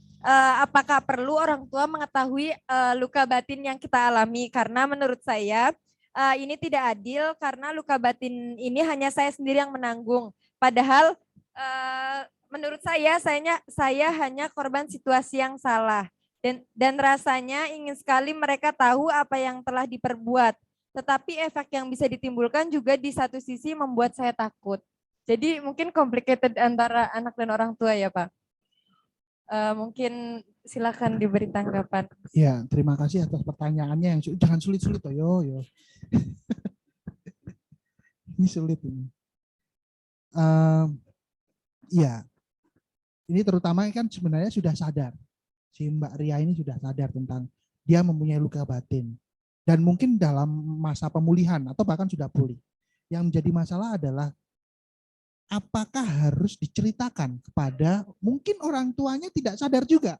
apakah perlu orang tua mengetahui luka batin yang kita alami? Karena menurut saya ini tidak adil karena luka batin ini hanya saya sendiri yang menanggung. Padahal menurut saya hanya korban situasi yang salah. Dan rasanya ingin sekali mereka tahu apa yang telah diperbuat. Tetapi efek yang bisa ditimbulkan juga di satu sisi membuat saya takut. Jadi mungkin complicated antara anak dan orang tua ya Pak. Mungkin silakan diberi tanggapan. Ya, terima kasih atas pertanyaannya yang jangan sulit-sulit toh, yo. Ini sulit ini. Ya, ini terutama kan sebenarnya sudah sadar. Si Mbak Ria ini sudah sadar tentang dia mempunyai luka batin. Dan mungkin dalam masa pemulihan atau bahkan sudah pulih. Yang menjadi masalah adalah apakah harus diceritakan kepada mungkin orang tuanya tidak sadar juga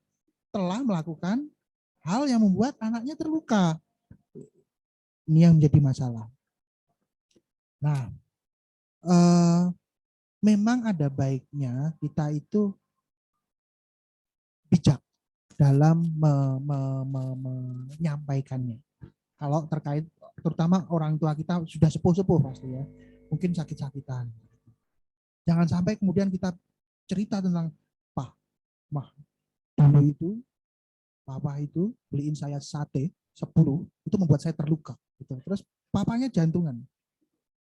telah melakukan hal yang membuat anaknya terluka. Ini yang menjadi masalah. Nah, memang ada baiknya kita itu bijak dalam menyampaikannya. Kalau terkait terutama orang tua kita sudah sepuh-sepuh pasti ya, mungkin sakit-sakitan. Jangan sampai kemudian kita cerita tentang Pak, Mah, dulu itu Papa itu beliin saya sate 10, itu membuat saya terluka. Gitu. Terus papanya jantungan,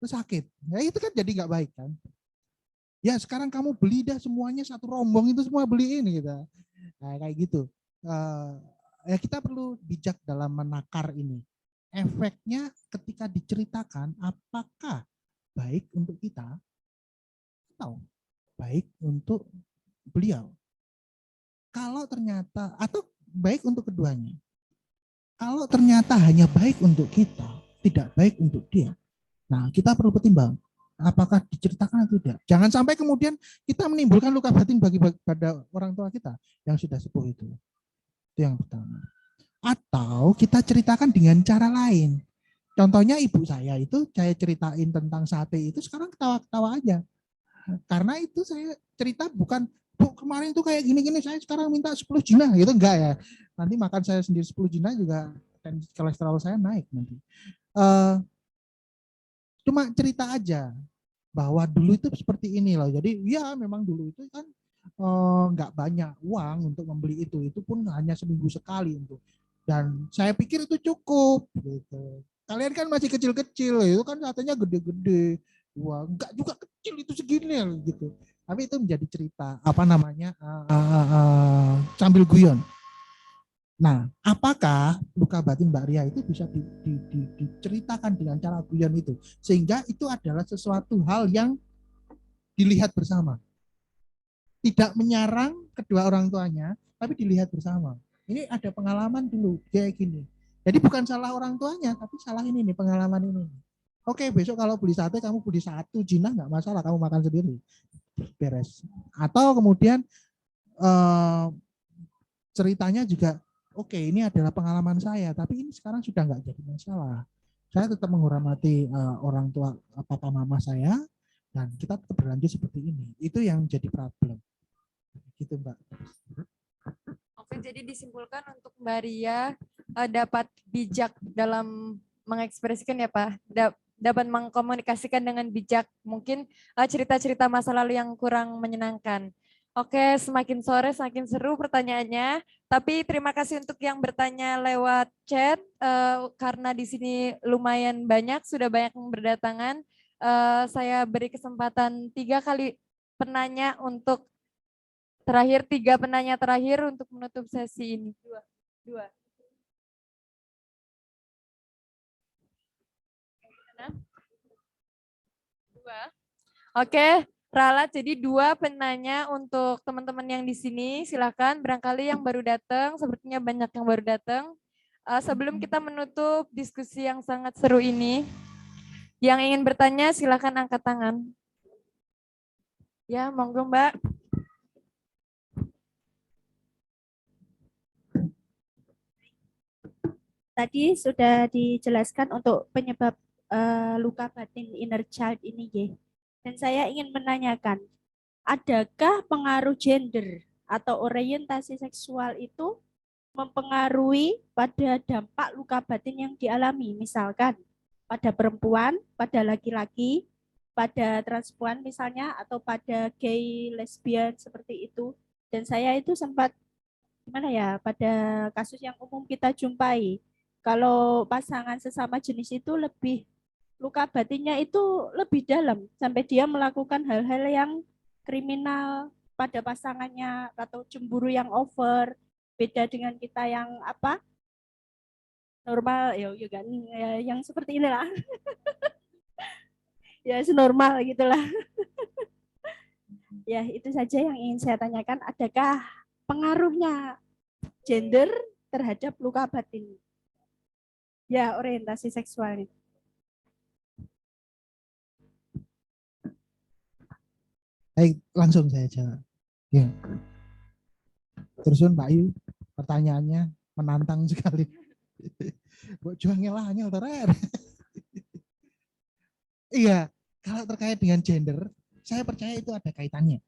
terus sakit. Ya itu kan jadi nggak baik kan. Ya sekarang kamu beli dah semuanya satu rombong itu semua beliin gitu. Nah, kayak gitu. Ya kita perlu bijak dalam menakar ini. Efeknya ketika diceritakan apakah baik untuk kita atau baik untuk beliau. Kalau ternyata atau baik untuk keduanya. Kalau ternyata hanya baik untuk kita, tidak baik untuk dia. Nah, kita perlu pertimbang apakah diceritakan atau tidak. Jangan sampai kemudian kita menimbulkan luka batin pada orang tua kita yang sudah sepuh itu. Itu yang pertama. Atau kita ceritakan dengan cara lain. Contohnya ibu saya itu saya ceritain tentang sate itu sekarang ketawa-ketawa aja. Karena itu saya cerita bukan, Bu kemarin tuh kayak gini-gini, saya sekarang minta 10 jinah gitu, enggak ya. Nanti makan saya sendiri 10 jinah juga dan kolesterol saya naik nanti. Cuma cerita aja bahwa dulu itu seperti ini loh. Jadi ya memang dulu itu kan nggak banyak uang untuk membeli itu pun hanya seminggu sekali untuk. Dan saya pikir itu cukup gitu. Kalian kan masih kecil-kecil, itu kan satenya gede-gede. Wah, enggak juga kecil itu segini gitu. Tapi itu menjadi cerita apa namanya sambil guyon. Nah, apakah luka batin Mbak Ria itu bisa diceritakan dengan cara guyon itu? Sehingga itu adalah sesuatu hal yang dilihat bersama. Tidak menyerang kedua orang tuanya, tapi dilihat bersama. Ini ada pengalaman dulu, kayak gini. Jadi bukan salah orang tuanya, tapi salah ini nih, pengalaman ini. Oke, besok kalau beli sate, kamu beli 1 jinah, nggak masalah, kamu makan sendiri. Beres. Atau kemudian ceritanya juga, oke, ini adalah pengalaman saya, tapi ini sekarang sudah nggak jadi masalah. Saya tetap menghormati orang tua papa mama saya, dan kita tetap berlanjut seperti ini. Itu yang jadi problem. Gitu Mbak. Oke, jadi disimpulkan untuk Mbak Ria dapat bijak dalam mengekspresikan ya Pak, dapat mengkomunikasikan dengan bijak mungkin cerita-cerita masa lalu yang kurang menyenangkan. Oke, semakin sore semakin seru pertanyaannya. Tapi terima kasih untuk yang bertanya lewat chat karena di sini lumayan banyak, sudah banyak yang berdatangan. Saya beri kesempatan 3 kali penanya untuk terakhir, 3 penanya terakhir untuk menutup sesi ini. Dua. Oke, Ralat, jadi 2 penanya untuk teman-teman yang di sini. Silakan, barangkali yang baru datang, sepertinya banyak yang baru datang. Sebelum kita menutup diskusi yang sangat seru ini, yang ingin bertanya silakan angkat tangan. Ya, monggo Mbak. Tadi sudah dijelaskan untuk penyebab luka batin inner child ini, ya. Dan saya ingin menanyakan, adakah pengaruh gender atau orientasi seksual itu mempengaruhi pada dampak luka batin yang dialami, misalkan pada perempuan, pada laki-laki, pada transpuan misalnya, atau pada gay, lesbian seperti itu. Dan saya itu sempat gimana ya, pada kasus yang umum kita jumpai, kalau pasangan sesama jenis itu lebih luka batinnya itu lebih dalam sampai dia melakukan hal-hal yang kriminal pada pasangannya atau cemburu yang over, beda dengan kita yang apa normal ya, ya kan ya, yang seperti inilah ya senormal gitulah. Ya itu saja yang ingin saya tanyakan. Adakah pengaruhnya gender terhadap luka batin? Ya orientasi seksual. Baik, langsung saya jawab. Ya. Terusun Pak Yu, pertanyaannya menantang sekali. Buat juangnya lah, terakhir. Iya, kalau terkait dengan gender, saya percaya itu ada kaitannya.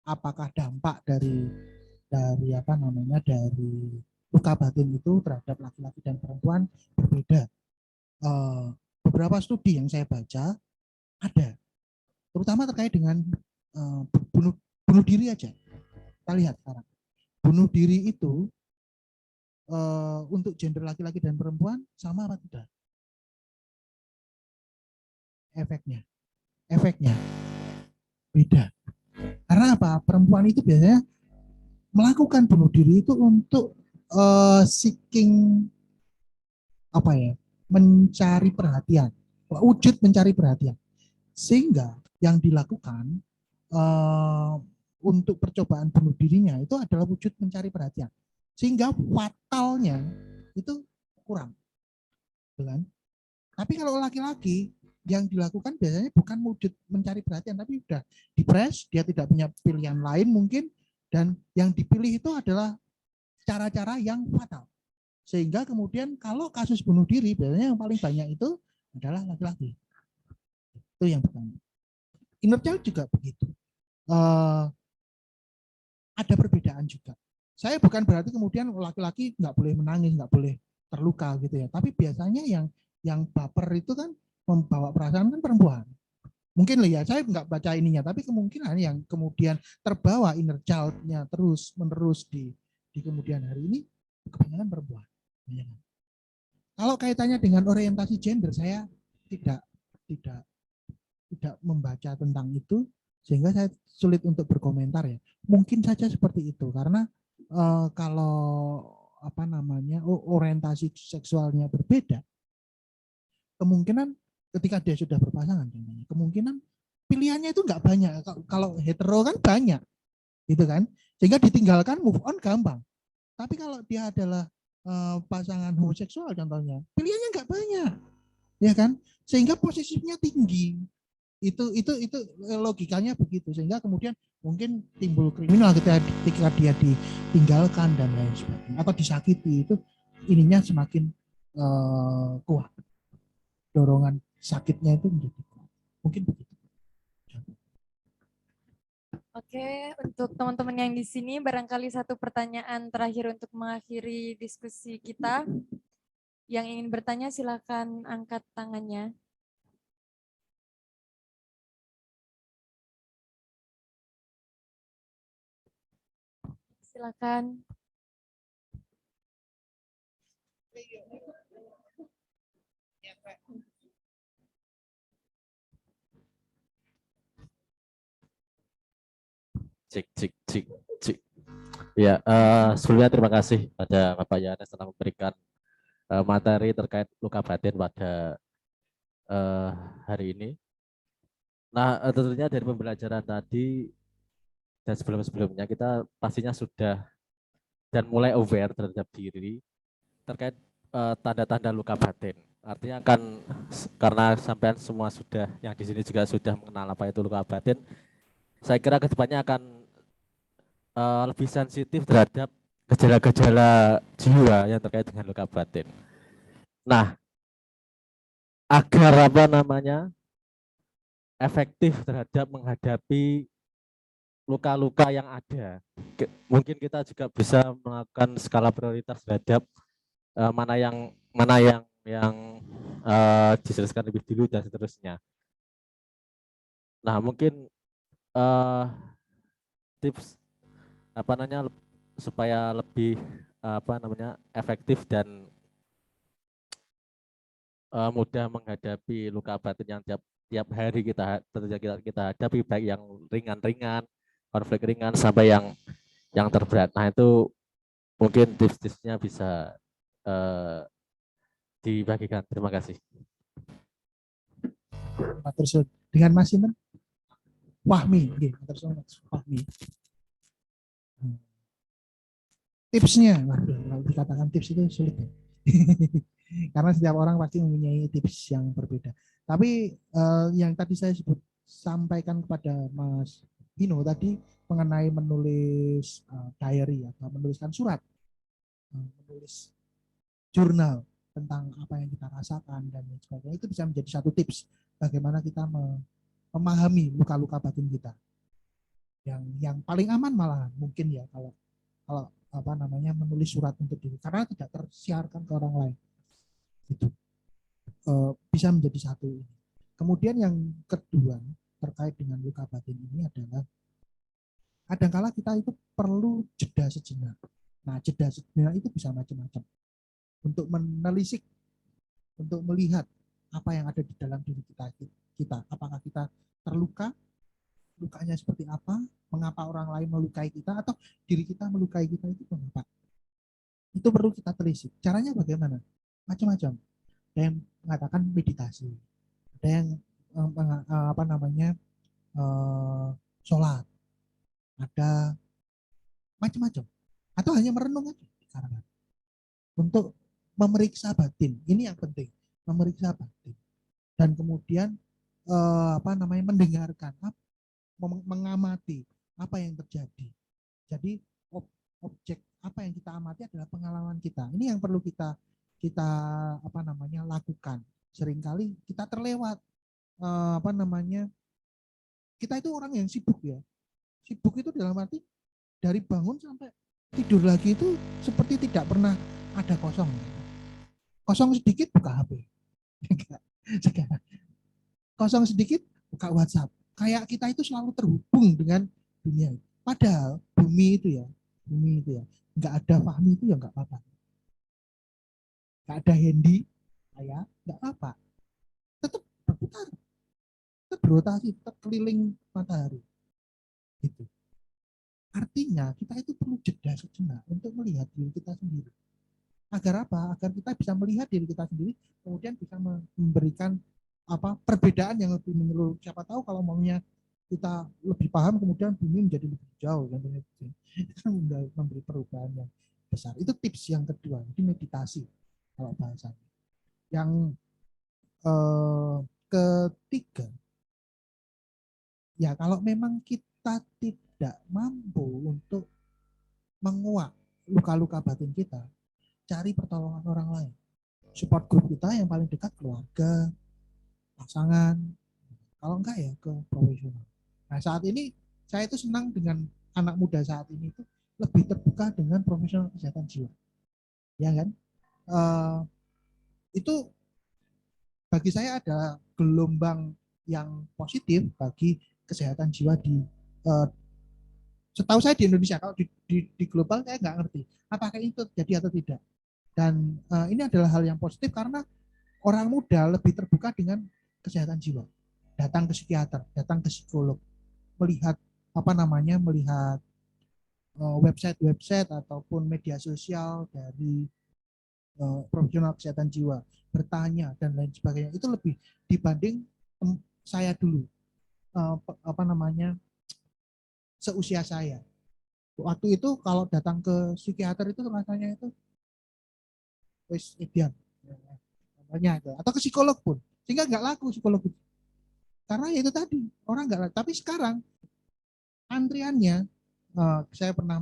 Apakah dampak dari apa namanya dari luka batin itu terhadap laki-laki dan perempuan berbeda. Beberapa studi yang saya baca ada, terutama terkait dengan bunuh diri aja. Kita lihat sekarang, bunuh diri itu untuk gender laki-laki dan perempuan sama apa tidak? Efeknya beda. Karena apa? Perempuan itu biasanya melakukan bunuh diri itu untuk seeking apa ya? Mencari perhatian, wujud mencari perhatian. Sehingga yang dilakukan untuk percobaan bunuh dirinya itu adalah wujud mencari perhatian. Sehingga fatalnya itu kurang. Kan? Tapi kalau laki-laki yang dilakukan biasanya bukan wujud mencari perhatian, tapi sudah depres, dia tidak punya pilihan lain mungkin, dan yang dipilih itu adalah cara-cara yang fatal. Sehingga kemudian kalau kasus bunuh diri biasanya yang paling banyak itu adalah laki-laki. Itu yang pertama. Inner child juga begitu. Ada perbedaan juga. Saya bukan berarti kemudian laki-laki nggak boleh menangis, nggak boleh terluka gitu ya. Tapi biasanya yang baper itu kan membawa perasaan kan perempuan. Mungkin ya, saya nggak baca ininya, tapi kemungkinan yang kemudian terbawa inner child-nya terus menerus di kemudian hari ini kebanyakan perempuan. Kalau kaitannya dengan orientasi gender, saya tidak membaca tentang itu, sehingga saya sulit untuk berkomentar ya. Mungkin saja seperti itu, karena kalau apa namanya orientasi seksualnya berbeda, kemungkinan ketika dia sudah berpasangan, kemungkinan pilihannya itu nggak banyak. Kalau hetero kan banyak, gitu kan, sehingga ditinggalkan move on gampang. Tapi kalau dia adalah pasangan homoseksual contohnya, pilihannya nggak banyak, ya kan, sehingga posisinya tinggi. Itu logikanya begitu, sehingga kemudian mungkin timbul kriminal ketika dia ditinggalkan dan lain sebagainya, atau disakiti, itu ininya semakin kuat, dorongan sakitnya itu menjadi kuat. Mungkin begitu. Oke, untuk teman-teman yang di sini barangkali satu pertanyaan terakhir untuk mengakhiri diskusi kita. Yang ingin bertanya silakan angkat tangannya. Silakan. Cik. Ya, sebelumnya terima kasih pada Bapak Yohanes telah memberikan materi terkait luka batin pada hari ini. Nah, tentunya dari pembelajaran tadi dan sebelum-sebelumnya kita pastinya sudah dan mulai aware terhadap diri terkait tanda-tanda luka batin. Artinya kan karena sampean semua sudah yang di sini juga sudah mengenal apa itu luka batin, saya kira kedepannya akan lebih sensitif terhadap gejala-gejala jiwa yang terkait dengan luka batin. Nah, agar apa namanya efektif terhadap menghadapi luka-luka yang ada, mungkin kita juga bisa melakukan skala prioritas terhadap mana yang dijelaskan lebih dulu dan seterusnya. Nah, mungkin tips apa namanya supaya lebih apa namanya efektif dan mudah menghadapi luka batin yang tiap tiap hari kita hadapi, baik yang ringan-ringan, konflik ringan sampai yang terberat. Nah, itu mungkin tips-tipsnya bisa dibagikan. Terima kasih. Terus dengan Mas Sinten Fahmi, terus Mas Fahmi. Tipsnya, waduh, kalau dikatakan tips itu sulit ya. Karena setiap orang pasti mempunyai tips yang berbeda. Tapi yang tadi saya sampaikan kepada Mas Vino tadi mengenai menulis diary atau menuliskan surat, menulis jurnal tentang apa yang kita rasakan dan sebagainya, itu bisa menjadi satu tips bagaimana kita memahami luka-luka batin kita. Yang paling aman malah mungkin ya kalau apa namanya menulis surat untuk diri karena tidak tersiarkan ke orang lain. Itu bisa menjadi satu. Kemudian yang kedua terkait dengan luka batin ini adalah kadangkala kita itu perlu jeda sejenak. Nah, jeda sejenak itu bisa macam-macam. Untuk menelisik, untuk melihat apa yang ada di dalam diri kita. Apakah kita terluka, lukanya seperti apa, mengapa orang lain melukai kita, atau diri kita melukai kita itu mengapa. Itu perlu kita telisik. Caranya bagaimana? Macam-macam. Ada yang mengatakan meditasi, ada yang sholat, ada macam-macam. Atau hanya merenung aja karena untuk memeriksa batin. Ini yang penting, memeriksa batin. Dan kemudian mendengarkan, mengamati apa yang terjadi. Jadi objek apa yang kita amati adalah pengalaman kita. Ini yang perlu kita lakukan. Seringkali kita terlewat kita itu orang yang sibuk ya. Sibuk itu dalam arti dari bangun sampai tidur lagi itu seperti tidak pernah ada kosong. Kosong sedikit buka HP. Kosong sedikit buka WhatsApp. Kayak kita itu selalu terhubung dengan dunia. Padahal bumi itu ya, nggak ada Fahmi itu ya nggak apa-apa. Nggak ada Hendy, saya nggak apa-apa. Tetap berputar, tetap berotasi, tetap keliling matahari. Gitu. Artinya kita itu perlu jeda sejenak untuk melihat diri kita sendiri. Agar apa? Agar kita bisa melihat diri kita sendiri, kemudian bisa memberikan perbedaan yang lebih menyeluruh. Siapa tahu kalau maunya kita lebih paham, kemudian bumi menjadi lebih jauh, itu memberi perubahan yang besar. Itu tips yang kedua, itu meditasi kalau bahasanya. Yang ketiga, ya kalau memang kita tidak mampu untuk menguak luka-luka batin kita, cari pertolongan orang lain. Support group kita yang paling dekat keluarga, pasangan, kalau enggak ya ke profesional. Nah, saat ini saya itu senang dengan anak muda saat ini itu lebih terbuka dengan profesional kesehatan jiwa. Ya kan? Itu bagi saya ada gelombang yang positif bagi kesehatan jiwa di setahu saya di Indonesia. Kalau di global saya nggak ngerti apakah itu terjadi atau tidak. Dan ini adalah hal yang positif karena orang muda lebih terbuka dengan kesehatan jiwa, datang ke psikiater, datang ke psikolog, melihat melihat website ataupun media sosial dari profesional kesehatan jiwa, bertanya dan lain sebagainya. Itu lebih dibanding saya dulu seusia saya. Waktu itu kalau datang ke psikiater itu rasanya itu wis ideal namanya, atau ke psikolog pun. Sehingga nggak laku psikolog itu. Karena ya itu tadi, orang nggak laku. Tapi sekarang antriannya, saya pernah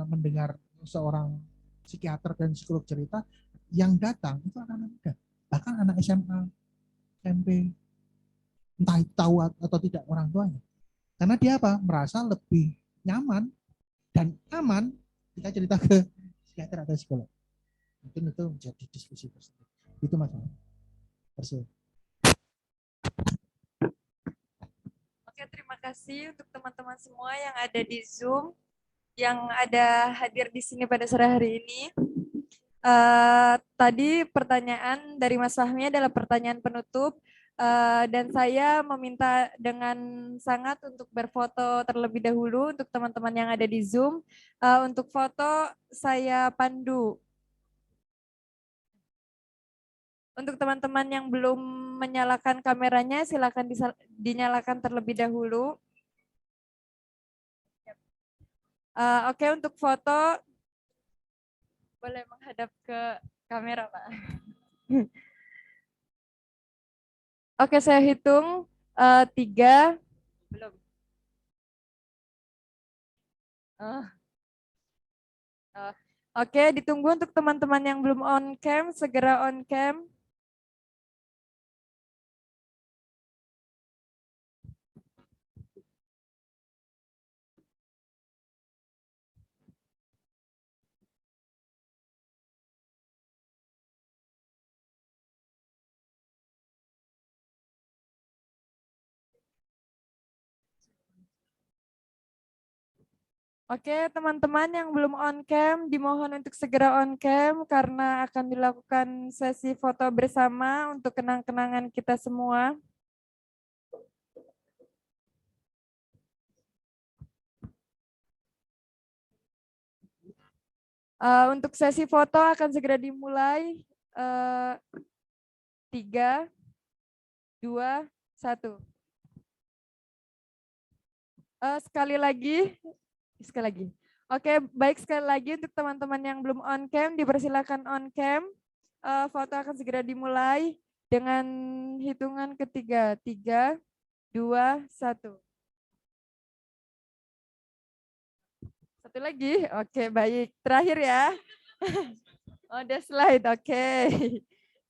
mendengar seorang psikiater dan psikolog cerita, yang datang itu anak-anak muda. Bahkan anak SMA, SMP, entah itu tahu atau tidak orang tuanya. Karena dia merasa lebih nyaman dan aman kita cerita ke psikiater atau psikolog. Mungkin itu menjadi diskusi tersebut. Itu masalah. Oke, terima kasih untuk teman-teman semua yang ada di Zoom, yang ada hadir di sini pada sore hari ini. Tadi pertanyaan dari Mas Fahmi adalah pertanyaan penutup. Dan saya meminta dengan sangat untuk berfoto terlebih dahulu untuk teman-teman yang ada di Zoom. Untuk foto saya pandu. Untuk teman-teman yang belum menyalakan kameranya, silakan dinyalakan terlebih dahulu. Oke, untuk foto boleh menghadap ke kamera, Pak. Oke, saya hitung 3. Belum. Oke, ditunggu untuk teman-teman yang belum on cam, segera on cam. Oke, teman-teman yang belum on cam, dimohon untuk segera on cam karena akan dilakukan sesi foto bersama untuk kenang-kenangan kita semua. Untuk sesi foto akan segera dimulai. 3, 2, 1. Sekali lagi. Oke, baik, sekali lagi untuk teman-teman yang belum on cam, dipersilakan on cam. Foto akan segera dimulai dengan hitungan ketiga. 3, 2, 1. Satu lagi. Oke, baik. Terakhir ya. Ada slide. Oke.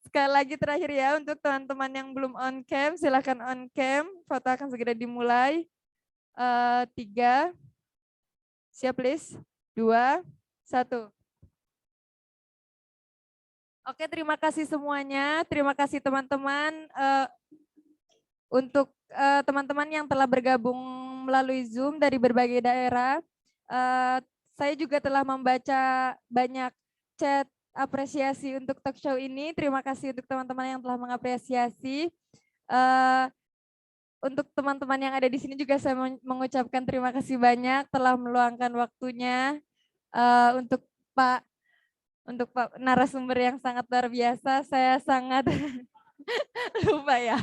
Sekali lagi terakhir ya untuk teman-teman yang belum on cam, silakan on cam. Foto akan segera dimulai. 3. Siap, please. 2, 1. Oke, terima kasih semuanya. Terima kasih teman-teman. Untuk teman-teman yang telah bergabung melalui Zoom dari berbagai daerah, saya juga telah membaca banyak chat apresiasi untuk talk show ini. Terima kasih untuk teman-teman yang telah mengapresiasi. Untuk teman-teman yang ada di sini juga saya mengucapkan terima kasih banyak telah meluangkan waktunya. Untuk Pak narasumber yang sangat luar biasa, saya sangat lupa ya.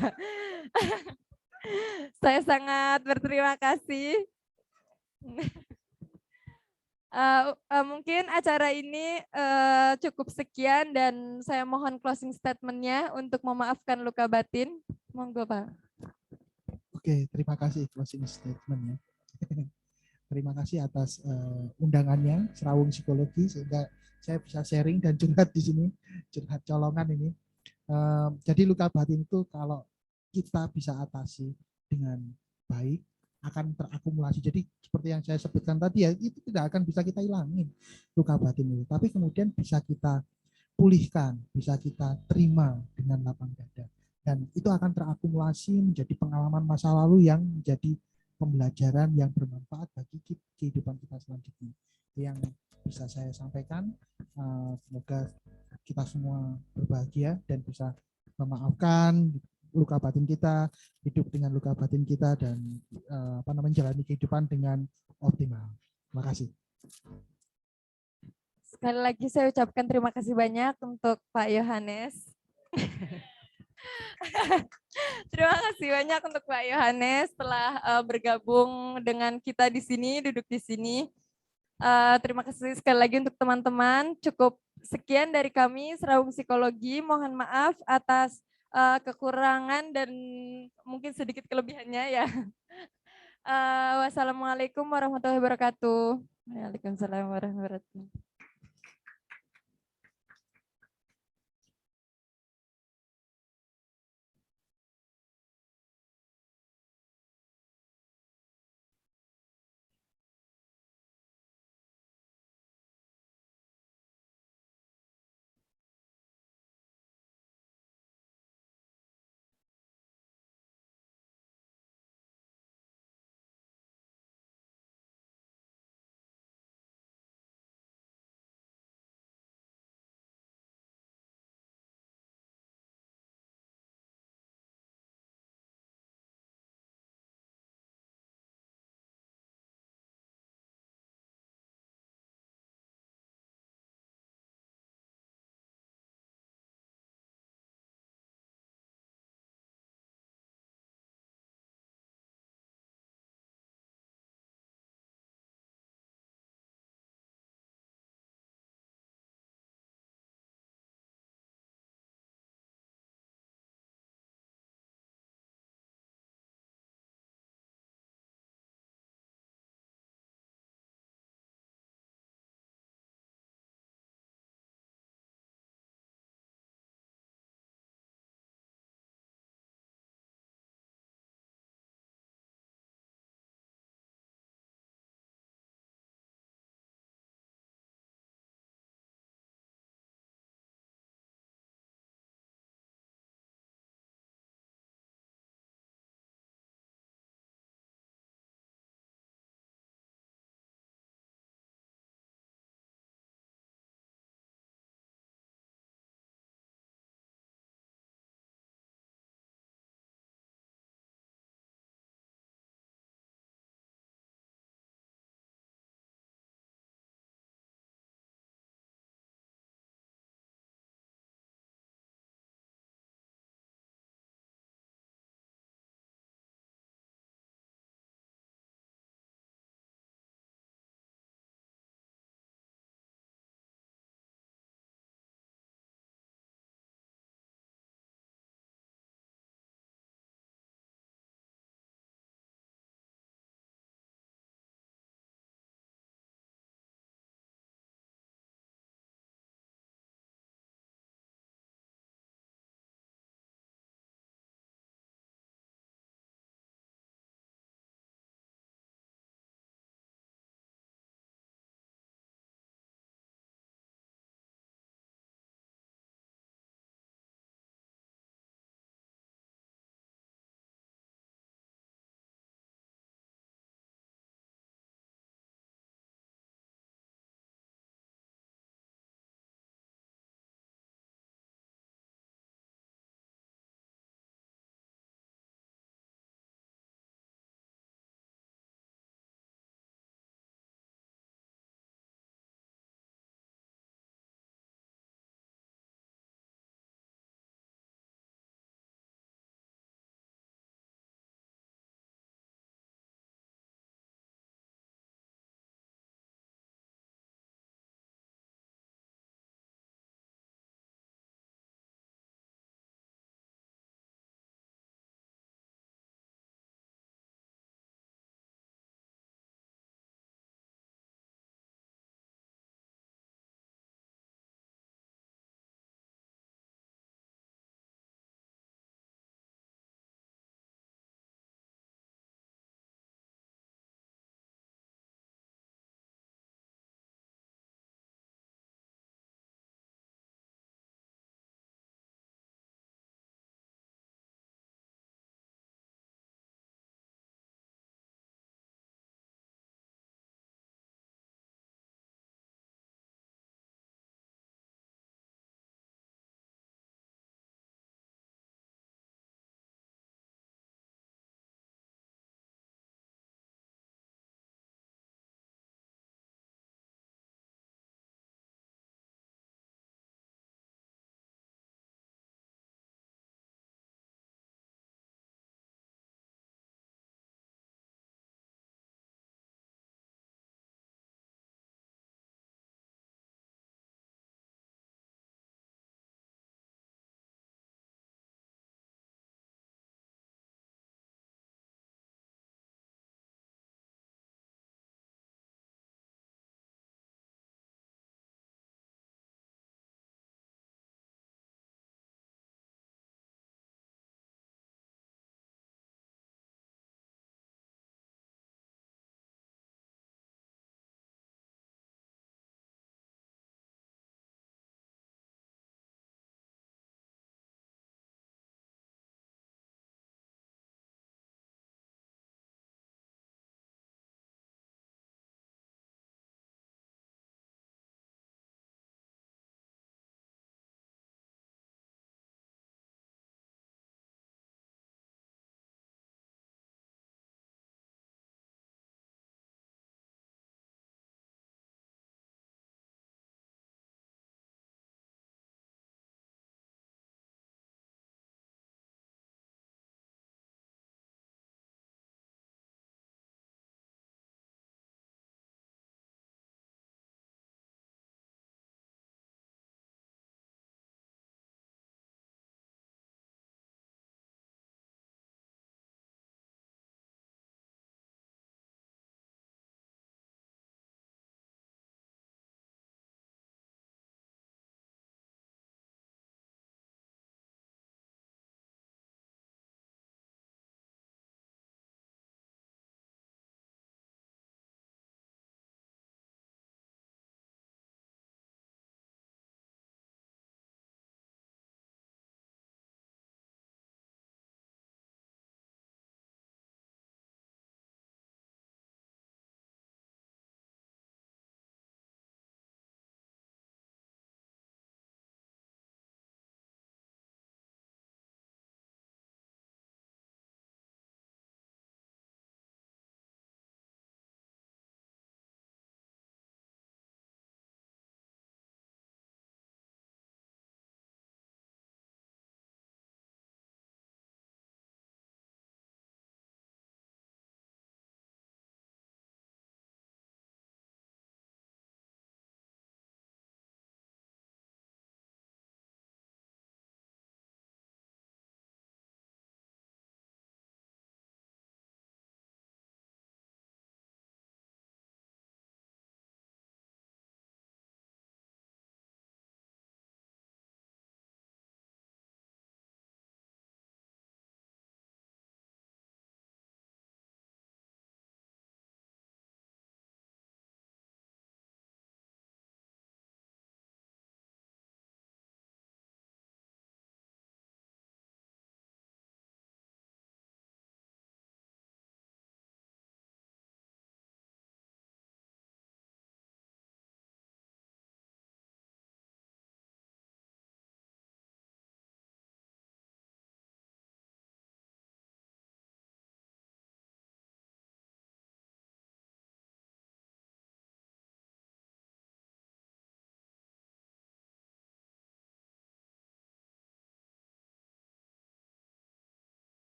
Saya sangat berterima kasih. Mungkin acara ini cukup sekian dan saya mohon closing statement-nya untuk memaafkan luka batin. Monggo, Pak. Oke, terima kasih closing statement-nya. Terima kasih atas undangannya, Serawung Psikologi, sehingga saya bisa sharing dan curhat di sini, curhat colongan ini. Jadi luka batin itu kalau kita bisa atasi dengan baik, akan terakumulasi. Jadi seperti yang saya sebutkan tadi ya, itu tidak akan bisa kita hilangin luka batin itu. Tapi kemudian bisa kita pulihkan, bisa kita terima dengan lapang dada. Dan itu akan terakumulasi menjadi pengalaman masa lalu yang menjadi pembelajaran yang bermanfaat bagi kehidupan kita selanjutnya. Itu yang bisa saya sampaikan. Semoga kita semua berbahagia dan bisa memaafkan luka batin kita, hidup dengan luka batin kita, dan menjalani kehidupan dengan optimal. Terima kasih. Sekali lagi saya ucapkan terima kasih banyak untuk Pak Yohanes. Terima kasih banyak untuk Pak Yohanes telah bergabung dengan kita di sini, duduk di sini. Terima kasih sekali lagi untuk teman-teman. Cukup sekian dari kami, Serawung Psikologi. Mohon maaf atas kekurangan dan mungkin sedikit kelebihannya ya. Wassalamualaikum warahmatullahi wabarakatuh. Waalaikumsalam warahmatullahi wabarakatuh.